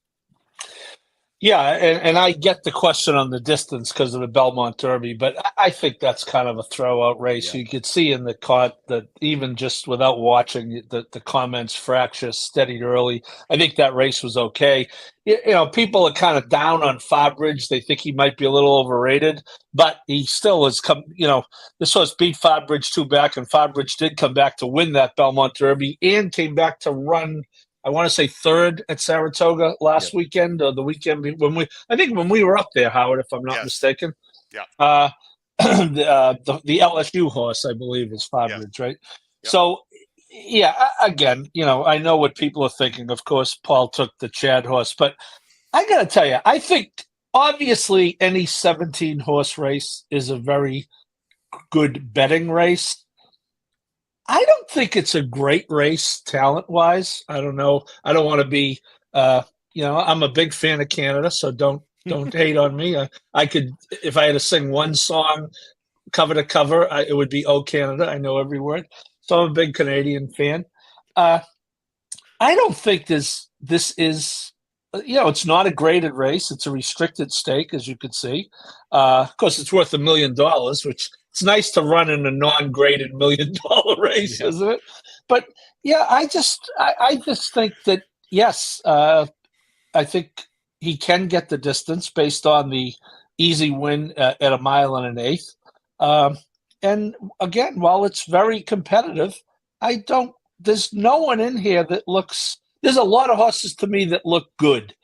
Yeah, and I get the question on the distance because of the Belmont Derby, but I think that's kind of a throwout race. Yeah. You could see in the cart that even just without watching the comments, Fracture steadied early. I think that race was okay. You know, people are kind of down on Farbridge. They think he might be a little overrated, but he still has come, you know, this horse beat Farbridge 2 back, and Farbridge did come back to win that Belmont Derby and came back to run, I want to say 3rd at Saratoga last weekend, or the weekend when we were up there, Howard, if I'm not mistaken. Yeah. The LSU horse, I believe, is Farbridge, right? Yep. So, yeah, again, you know, I know what people are thinking. Of course, Paul took the Chad horse, but I got to tell you, I think obviously any 17 horse race is a very good betting race. I don't think it's a great race talent-wise. I don't know. I don't want to be, you know, I'm a big fan of Canada, so don't hate on me. I could, if I had to sing one song cover to cover, it would be "Oh Canada." I know every word. So I'm a big Canadian fan. I don't think this is, you know, it's not a graded race. It's a restricted stake, as you could see. Of course, it's worth $1 million, which it's nice to run in a non-graded $1 million race, isn't it? But yeah, I just think that yes, I think he can get the distance based on the easy win at 1 1/8 miles. And again, while it's very competitive, there's no one in here that looks. There's a lot of horses to me that look good,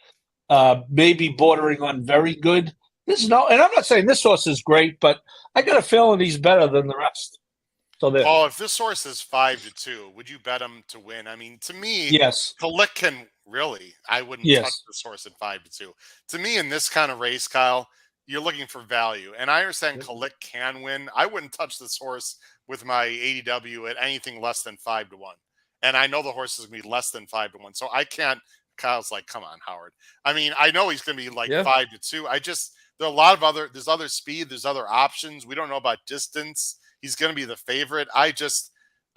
maybe bordering on very good. And I'm not saying this horse is great, but I got a feeling he's better than the rest. So there. Paul, if this horse is 5-2, would you bet him to win? I mean, to me, yes, Kalik can really. I wouldn't touch this horse at 5-2. To me, in this kind of race, Kyle, you're looking for value, and I understand Kalik can win. I wouldn't touch this horse with my ADW at anything less than 5-1, and I know the horse is going to be less than 5-1, so I can't. Kyle's like, come on, Howard. I mean, I know he's going to be like 5-2. There are a lot of there's other speed, there's other options. We don't know about distance. He's going to be the favorite. I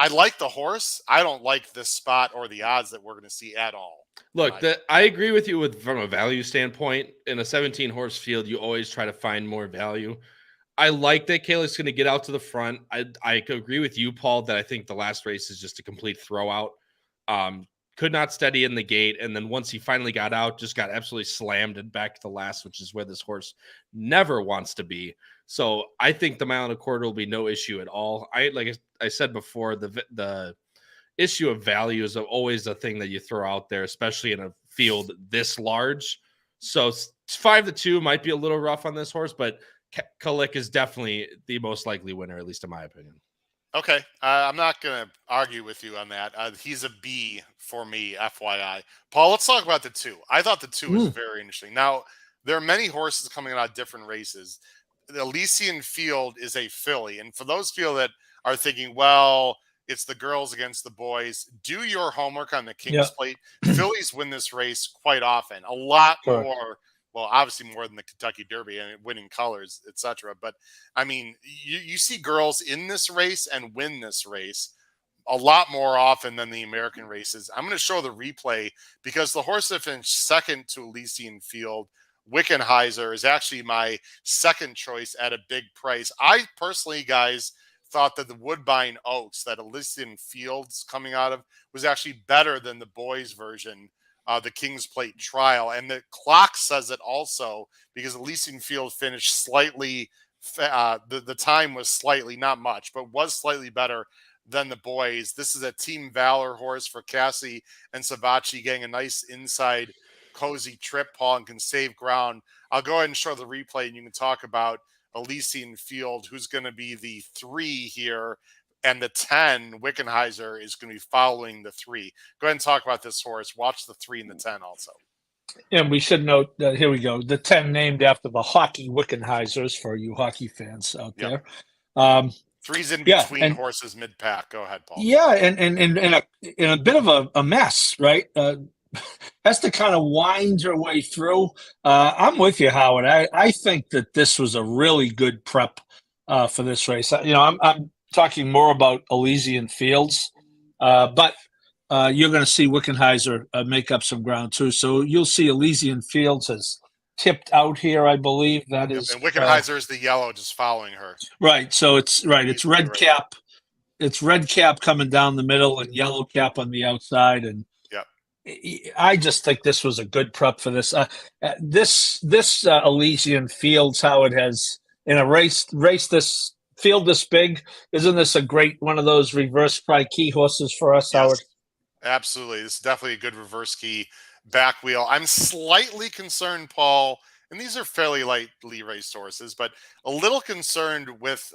like the horse. I don't like this spot or the odds that we're going to see at all. Look, I agree with you from a value standpoint. In a 17 horse field, you always try to find more value. I like that Kalik's going to get out to the front. I agree with you, Paul, that I think the last race is just a complete throwout. Could not steady in the gate, and then once he finally got out, just got absolutely slammed and back to the last, which is where this horse never wants to be. So I think the 1 1/4 miles will be no issue at all. Like I said before, the issue of value is always a thing that you throw out there, especially in a field this large. So 5-2 might be a little rough on this horse, but Kalik is definitely the most likely winner, at least in my opinion. Okay, I'm not going to argue with you on that. He's a B for me, FYI. Paul, let's talk about the 2. I thought the 2 was very interesting. Now, there are many horses coming out of different races. The Elysian Field is a filly, and for those people that are thinking, well, it's the girls against the boys, do your homework on the King's Plate. Fillies win this race quite often, a lot more. Well, obviously more than the Kentucky Derby and winning colors, etc. But I mean, you see girls in this race and win this race. a lot more often than the American races. I'm going to show the replay because the horse that finished second to Elysian Field, Wickenheiser, is actually my second choice at a big price. I personally, guys, thought that the Woodbine Oaks that Elysian Field's coming out of was actually better than the boys version, the King's Plate Trial. And the clock says it also because Elysian Field finished slightly, the time was slightly, not much, but was slightly better than the boys. This is a Team Valor horse for Cassie and Savachi, getting a nice inside cozy trip, Paul, and can save ground. I'll go ahead and show the replay, and you can talk about Elysian Field, who's going to be the 3 here, and the 10, Wickenheiser, is going to be following the 3. Go ahead and talk about this horse. Watch the 3 and the 10 also. And we should note that, here we go, the 10 named after the hockey Wickenheisers for you hockey fans out there. 3's in between horses mid-pack. Go ahead, Paul. Yeah, and in a bit of a mess, right? Has to kind of wind her way through. I'm with you, Howard. I think that this was a really good prep for this race. I'm talking more about Elysian Fields, but you're going to see Wickenheiser make up some ground too. So you'll see Elysian Fields has tipped out here, I believe. That is, and Wickenheiser is the yellow, just following her. Right. So it's right. It's red cap. It's red cap coming down the middle and yellow cap on the outside. And I just think this was a good prep for this. This Elysian Fields, how it has in a race this field this big. Isn't this a great one of those reverse pry key horses for us, Howard? Absolutely. This is definitely a good reverse key back wheel. I'm slightly concerned, Paul, and these are fairly lightly raced horses, but a little concerned with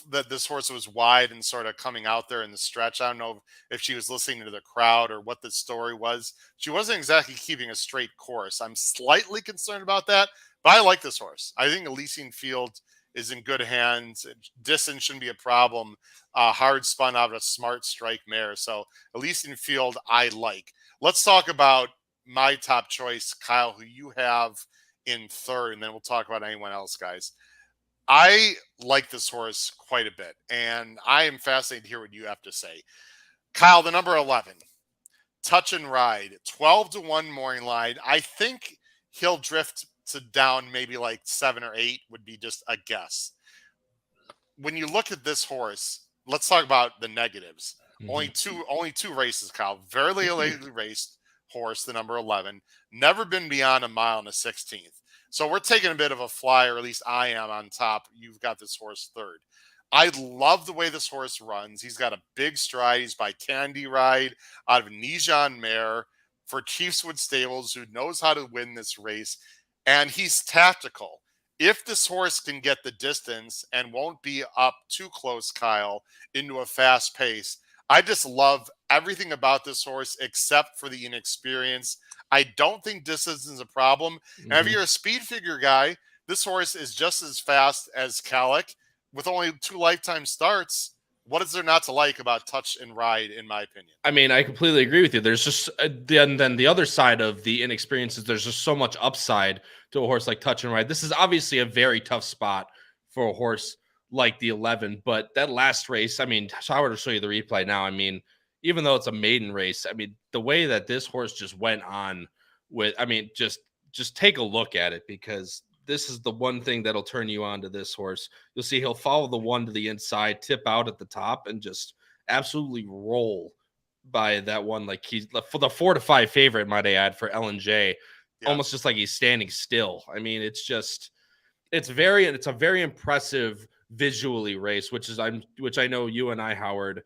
that this horse was wide and sort of coming out there in the stretch. I don't know if she was listening to the crowd or what the story was. She wasn't exactly keeping a straight course. I'm slightly concerned about that, but I like this horse. I think Elysian Field is in good hands. Distance shouldn't be a problem. Hard spun out of a smart strike mare. So Elysian Field, I like. Let's talk about my top choice, Kyle, who you have in third, and then we'll talk about anyone else, guys. I like this horse quite a bit, and I am fascinated to hear what you have to say. Kyle, the number 11, Touch and Ride, 12-1 morning line. I think he'll drift to down maybe like 7 or 8 would be just a guess. When you look at this horse, let's talk about the negatives. Mm-hmm. Only two races, Kyle. Very lately raced horse, the number 11. Never been beyond a mile and a 16th. So we're taking a bit of a fly, or at least I am on top. You've got this horse third. I love the way this horse runs. He's got a big stride. He's by Candy Ride out of Nijan Mare for Chiefswood Stables, who knows how to win this race. And he's tactical. If this horse can get the distance and won't be up too close, Kyle, into a fast pace, I just love everything about this horse except for the inexperience. I don't think distance is a problem. Mm-hmm. And if you're a speed figure guy, this horse is just as fast as Calic with only 2 lifetime starts. What is there not to like about Touch and Ride, in my opinion? I mean, I completely agree with you. There's just then the other side of the inexperience is there's just so much upside to a horse like Touch and Ride. This is obviously a very tough spot for a horse like the 11, but that last race, I mean, so I were to show you the replay now. I mean, even though it's a maiden race, I mean, the way that this horse just went on with, I mean, just take a look at it, because this is the one thing that'll turn you on to this horse. You'll see he'll follow the one to the inside, tip out at the top, and just absolutely roll by that one. Like he's for the 4-5 favorite, might I add, for L&J, almost just like he's standing still. I mean, it's a very impressive visually race, which I know you and I, Howard,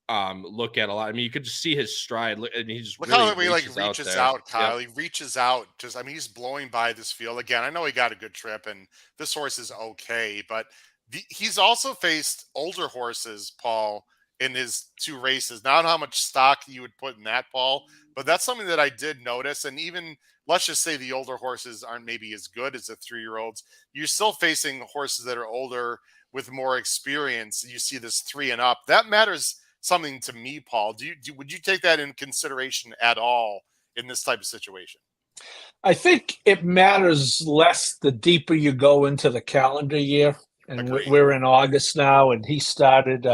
look at a lot. I mean, you could just see his stride, and he just look how he reaches out, Kyle. Yep. He reaches out. I mean, he's blowing by this field again. I know he got a good trip, and this horse is okay, but he's also faced older horses, Paul, in his 2 races. Not how much stock you would put in that, Paul, but that's something that I did notice. And even let's just say the older horses aren't maybe as good as the 3-year-olds. You're still facing horses that are older with more experience. You see this 3 and up. That matters something to me, Paul. Would you take that in consideration at all in this type of situation? I think it matters less the deeper you go into the calendar year. And we're in August now, and he started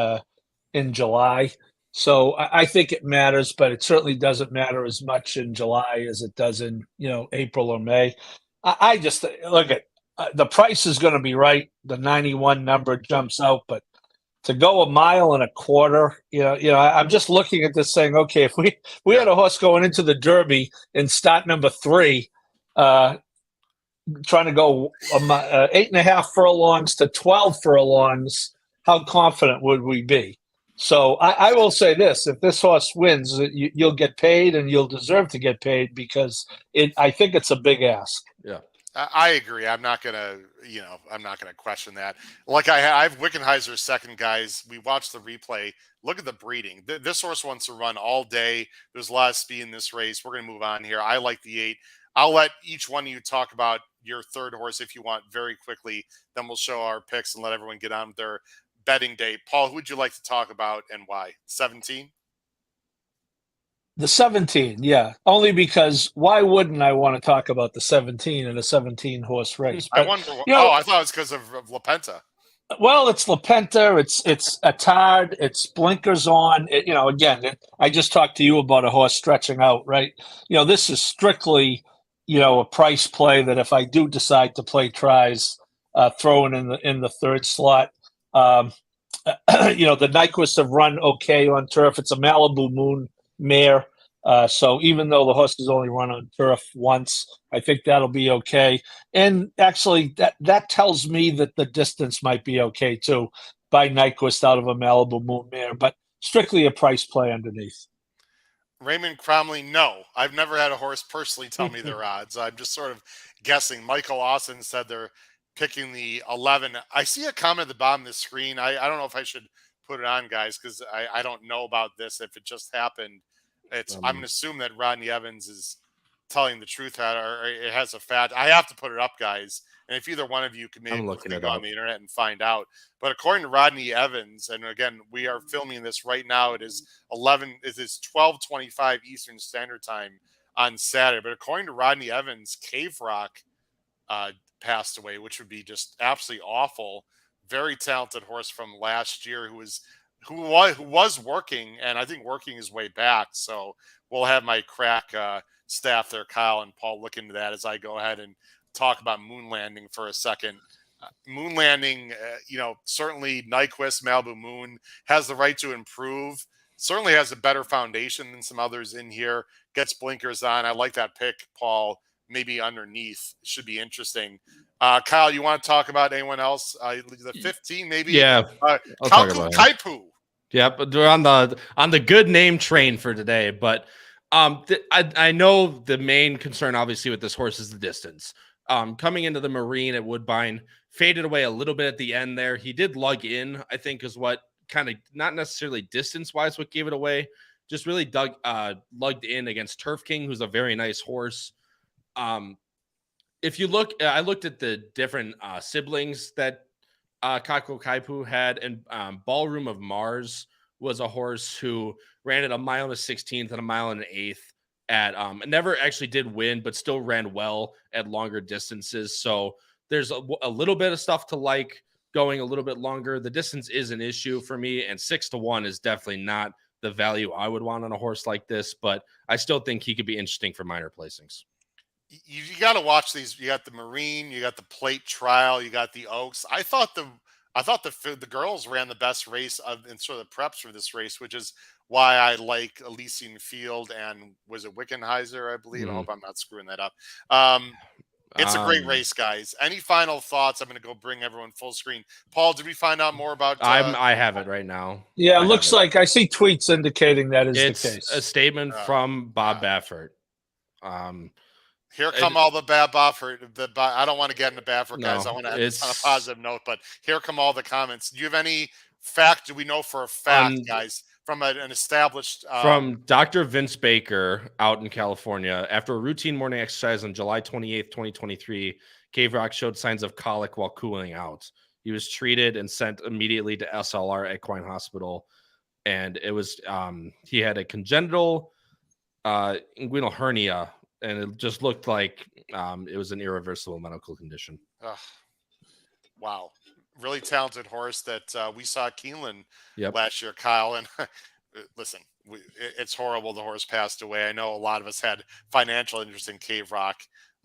in July. So I think it matters, but it certainly doesn't matter as much in July as it does in, April or May. I just look at the price is going to be right. The 91 number jumps out, but to go a mile and a quarter, I'm just looking at this saying, okay, if we had a horse going into the Derby and start number 3, trying to go 8.5 furlongs to 12 furlongs, how confident would we be? So I will say this: if this horse wins, you'll get paid, and you'll deserve to get paid because I think it's a big ask. Yeah. I agree. I'm not gonna question that. Like I have Wickenheiser's second, guys. We watched the replay. Look at the breeding. This horse wants to run all day. There's a lot of speed in this race. We're gonna move on here. I like the 8. I'll let each one of you talk about your third horse if you want very quickly. Then we'll show our picks and let everyone get on with their betting day. Paul, who would you like to talk about and why? 17? The 17, yeah. Only because why wouldn't I want to talk about the 17 in a 17 horse race? But, I wonder. I thought it was because of LaPenta. Well, it's LaPenta, it's Attard, it's blinkers on. Again, I just talked to you about a horse stretching out, right? This is strictly, a price play that if I do decide to play tries, throw it in the third slot. The Nyquists have run okay on turf. It's a Malibu Moon mare. So even though the horse has only run on turf once, I think that'll be okay. And actually, that tells me that the distance might be okay too by Nyquist out of a Malibu Moon mare, but strictly a price play underneath. Raymond Cromley, no. I've never had a horse personally tell me their odds. I'm just sort of guessing. Michael Austin said they're picking the 11. I see a comment at the bottom of the screen. I don't know if I should put it on, guys, because I don't know about this. If it just happened, I'm going to assume that Rodney Evans is telling the truth, or it has a fact. I have to put it up, guys. And if either one of you could maybe go on the internet and find out. But according to Rodney Evans, and again, we are filming this right now. It is 12:25 Eastern Standard Time on Saturday. But according to Rodney Evans, Cave Rock passed away, which would be just absolutely awful. Very talented horse from last year who was working, and I think working his way back. So we'll have my crack staff there, Kyle and Paul, look into that as I go ahead and talk about Moon Landing for a second. Moon Landing, certainly Nyquist, Malibu Moon has the right to improve. Certainly has a better foundation than some others in here. Gets blinkers on. I like that pick, Paul. Maybe underneath. Should be interesting. Kyle, you want to talk about anyone else? The 15, maybe? Yeah. I'll talk about Kaipu. Yeah, but they're on the good name train for today. But I know the main concern, obviously, with this horse is the distance. Coming into the Marine at Woodbine, faded away a little bit at the end there. He did lug in, I think, is what kind of not necessarily distance-wise what gave it away. Just really lugged in against Turf King, who's a very nice horse. If you look, I looked at the different siblings that Kako Kaipu had, and Ballroom of Mars was a horse who ran at a mile and a 16th and a mile and an 8th at never actually did win, but still ran well at longer distances. So there's a little bit of stuff to like going a little bit longer. The distance is an issue for me, and 6-1 is definitely not the value I would want on a horse like this, but I still think he could be interesting for minor placings. You got to watch these. You got the Marine, you got the Plate Trial, you got the Oaks. I thought the girls ran the best race in sort of the preps for this race, which is why I like Elysian Field and was it Wickenheiser, I believe. I hope I'm not screwing that up. It's a great race, guys. Any final thoughts? I'm going to go bring everyone full screen. Paul, did we find out more about? I have it right now. Yeah, it looks like I see tweets indicating that is the case. A statement from Bob Baffert. Here come all the bad Baffert. I don't want to get into Baffert, guys. I want to end this on a positive note, but here come all the comments. Do you have any fact? Do we know for a fact, guys, from an established... from Dr. Vince Baker out in California, after a routine morning exercise on July 28th, 2023, Cave Rock showed signs of colic while cooling out. He was treated and sent immediately to SLR Equine Hospital, and it was he had a congenital inguinal hernia, and it just looked like it was an irreversible medical condition. Wow. Really talented horse that we saw at Keeneland last year, Kyle. And listen, it's horrible. The horse passed away. I know a lot of us had financial interest in Cave Rock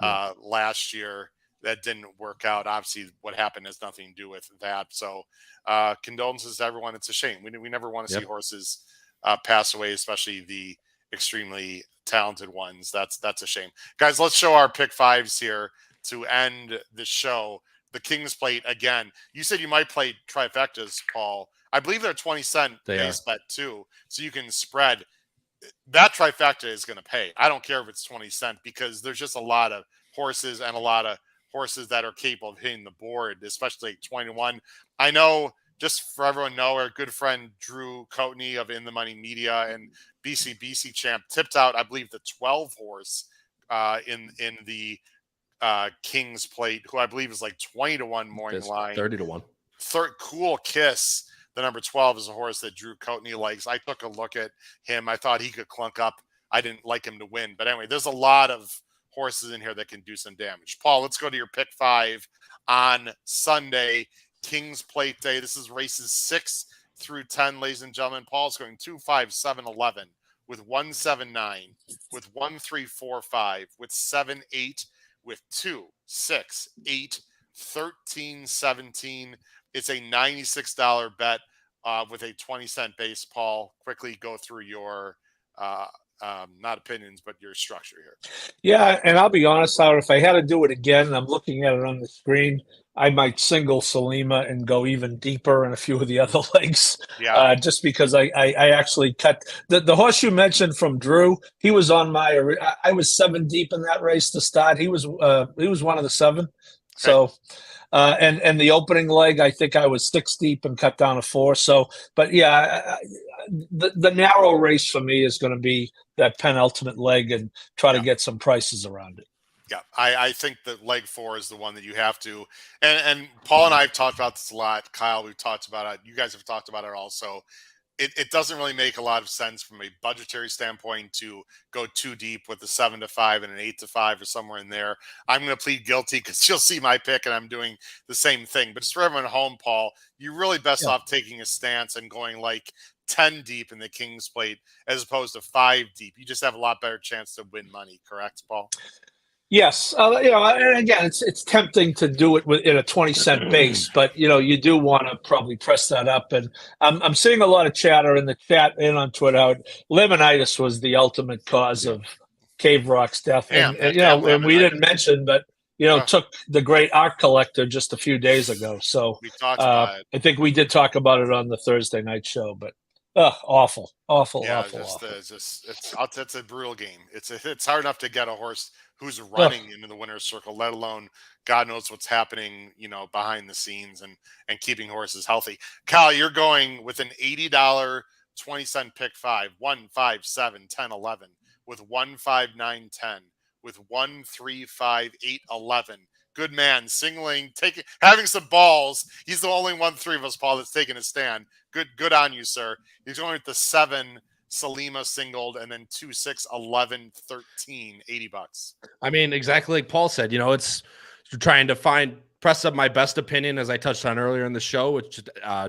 last year. That didn't work out. Obviously, what happened has nothing to do with that. So, condolences to everyone. It's a shame. We never want to see horses pass away, especially the extremely talented ones. That's a shame. Guys, let's show our pick fives here to end the show. The King's Plate again. You said you might play trifectas, Paul. I believe they're 20-cent base bet too, so you can spread. That trifecta is going to pay. I don't care if it's 20-cent because there's just a lot of horses and a lot of horses that are capable of hitting the board, especially 21. I know, just for everyone to know, our good friend Drew Coatney of In the Money Media and BC champ tipped out, I believe, the 12 horse in the King's Plate, who I believe is like 20-1 morning line. 30-1. Cool Kiss. The number 12 is a horse that Drew Coatney likes. I took a look at him. I thought he could clunk up. I didn't like him to win. But anyway, there's a lot of horses in here that can do some damage. Paul, let's go to your pick five on Sunday, King's Plate Day. This is races 6 through 10, ladies and gentlemen. Paul's going 2, 5, 7, 11 with 1, 7, 9, with 1, 3, 4, 5, with 7, 8, with 2, 6, 8, 13, 17. It's a $96 bet with a 20-cent base. Paul, quickly go through your not opinions, but your structure here. Yeah, and I'll be honest, Howard, if I had to do it again, I'm looking at it on the screen, I might single Salima and go even deeper in a few of the other legs. Yeah. Just because I actually cut the horse you mentioned from Drew. He was on I was 7 deep in that race to start. He was one of the 7. Okay. So. And the opening leg, I think I was 6 deep and cut down to 4. So, but yeah, the narrow race for me is going to be that penultimate leg and try to get some prices around it. Yeah, I think that leg 4 is the one that you have to. And Paul and I have talked about this a lot. Kyle, we've talked about it. You guys have talked about it also. It doesn't really make a lot of sense from a budgetary standpoint to go too deep with the 7-5 and an 8-5 or somewhere in there. I'm going to plead guilty because you'll see my pick and I'm doing the same thing. But just for everyone at home, Paul, you're really best off taking a stance and going like 10 deep in the King's Plate as opposed to 5 deep. You just have a lot better chance to win money. Correct, Paul? Yes, and again, it's tempting to do it in a 20-cent base, but you do want to probably press that up. And I'm seeing a lot of chatter in the chat and on Twitter. Laminitis was the ultimate cause of Cave Rock's death, and we didn't mention, but took the great art collector just a few days ago. So we talked about it. I think we did talk about it on the Thursday night show, but. Awful. It's a brutal game. It's hard enough to get a horse who's running into the winner's circle, let alone God knows what's happening, behind the scenes and keeping horses healthy. Kyle, you're going with an $80 20-cent pick 5, 1, 5, 7, 10, 11, with 1, 5, 9, 10, with 1, 3, 5, 8, 11. Good man, singling, having some balls. He's the only 1-3 of us, Paul, that's taking a stand. Good on you, sir. He's going with the 7 Salima singled and then 2, 6, 11, 13, $80. I mean, exactly like Paul said, it's trying to press up my best opinion, as I touched on earlier in the show, which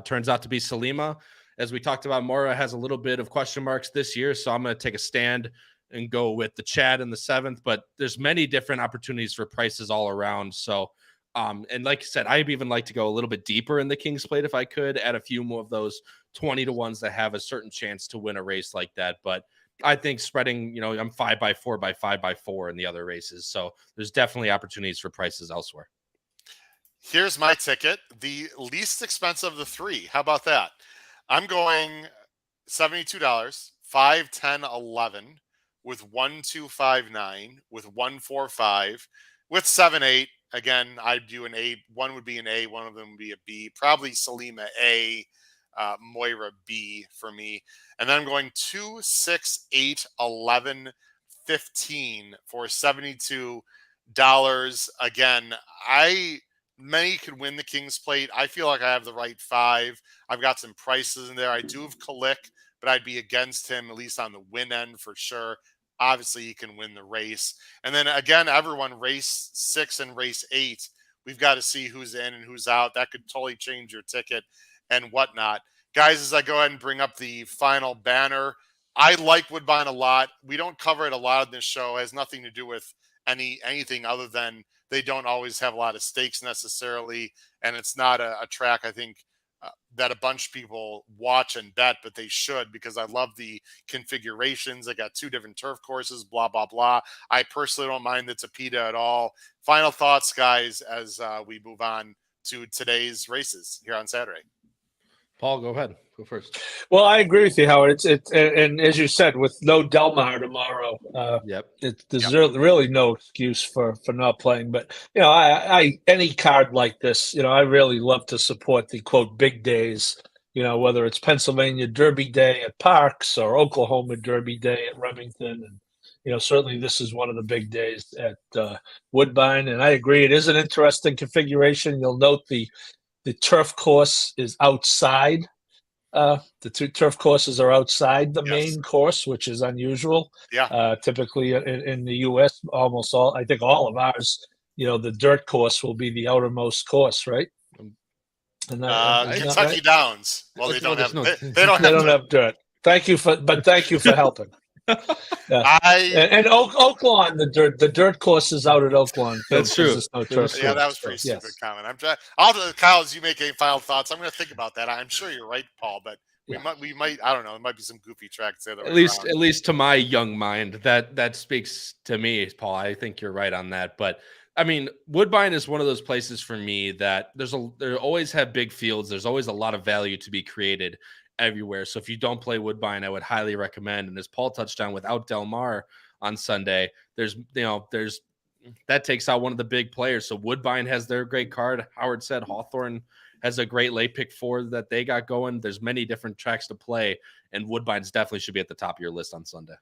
turns out to be Salima. As we talked about, Mora has a little bit of question marks this year, so I'm going to take a stand and go with the Chad in the 7th, but there's many different opportunities for prices all around. So, and like I said, I'd even like to go a little bit deeper in the King's Plate if I could, add a few more of those 20-1s that have a certain chance to win a race like that. But I think spreading, I'm 5x4 by 5x4 in the other races. So there's definitely opportunities for prices elsewhere. Here's my ticket, the least expensive of the 3. How about that? I'm going $72, 5, 10, 11. With 1, 2, 5, 9, with 1, 4, 5, with 7, 8. Again, I'd do an A. One would be an A, one of them would be a B. Probably Salima A, Moira B for me. And then I'm going 2, 6, 8, 11, 15 for $72. Again, many could win the King's Plate. I feel like I have the right 5. I've got some prices in there. I do have Kalik, but I'd be against him, at least on the win end for sure. Obviously, he can win the race. And then again, everyone, race 6 and race 8, we've got to see who's in and who's out. That could totally change your ticket and whatnot. Guys, as I go ahead and bring up the final banner, I like Woodbine a lot. We don't cover it a lot in this show. It has nothing to do with anything other than they don't always have a lot of stakes necessarily, and it's not a track I think that a bunch of people watch and bet, but they should, because I love the configurations. They got 2 different turf courses, blah, blah, blah. I personally don't mind the Tapeta at all. Final thoughts, guys, as we move on to today's races here on Saturday. Paul, go ahead. Go first. Well, I agree with you, Howard. And as you said, with no Delmar tomorrow, there's really no excuse for not playing. But I any card like this, I really love to support the quote big days. Whether it's Pennsylvania Derby Day at Parks or Oklahoma Derby Day at Remington, and certainly this is one of the big days at Woodbine. And I agree, it is an interesting configuration. You'll note the turf course is outside. The 2 turf courses are outside the main course, which is unusual. Yeah. Typically in the U.S., almost all, I think all of ours, the dirt course will be the outermost course, right? And Kentucky Downs. Well, they don't have dirt. Thank you for helping. And Oaklawn, the dirt course is out at Oaklawn. That's true. No that was pretty stupid comment. I'm trying. Kyle, as you make any final thoughts, I'm going to think about that. I'm sure you're right, Paul, but we might. I don't know. It might be some goofy tracks there. At least to my young mind, that speaks to me, Paul. I think you're right on that. But I mean, Woodbine is one of those places for me that there always have big fields. There's always a lot of value to be created everywhere. So if you don't play Woodbine, I would highly recommend. And as Paul touched on, without Delmar on Sunday, there's that takes out one of the big players. So Woodbine has their great card. Howard said Hawthorne has a great late pick 4 that they got going. There's many different tracks to play, and Woodbines definitely should be at the top of your list on Sunday.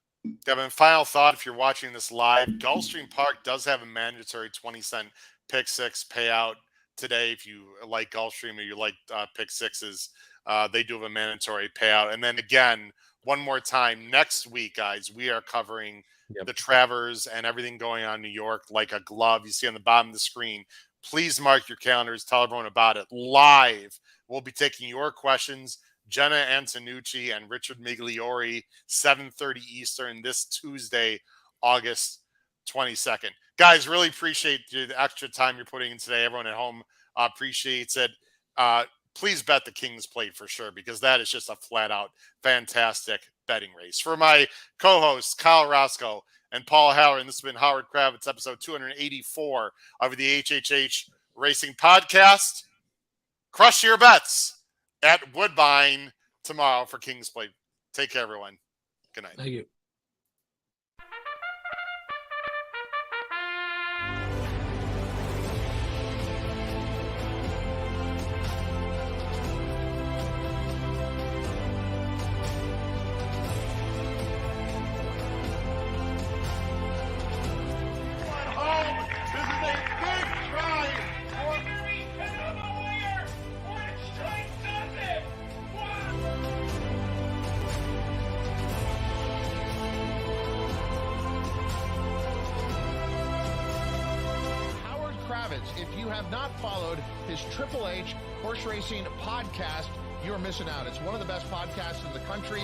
Devin, final thought, if you're watching this live, Gulfstream Park does have a mandatory 20-cent pick 6 payout today. If you like Gulfstream or you like pick 6s, they do have a mandatory payout. And then again, one more time, next week, guys, we are covering the Travers and everything going on in New York like a glove. You see on the bottom of the screen. Please mark your calendars. Tell everyone about it. Live, we'll be taking your questions. Jenna Antonucci and Richard Migliori, 7:30 Eastern this Tuesday, August 22nd. Guys, really appreciate the extra time you're putting in today. Everyone at home appreciates it. Please bet the Kings Plate for sure, because that is just a flat-out fantastic betting race. For my co-hosts, Kyle Roscoe and Paul Howard, and this has been Howard Kravitz, episode 284 of the HHH Racing Podcast. Crush your bets at Woodbine tomorrow for Kings Plate. Take care, everyone. Good night. Thank you. If you have not followed his Triple H Horse Racing podcast, you're missing out. It's one of the best podcasts in the country.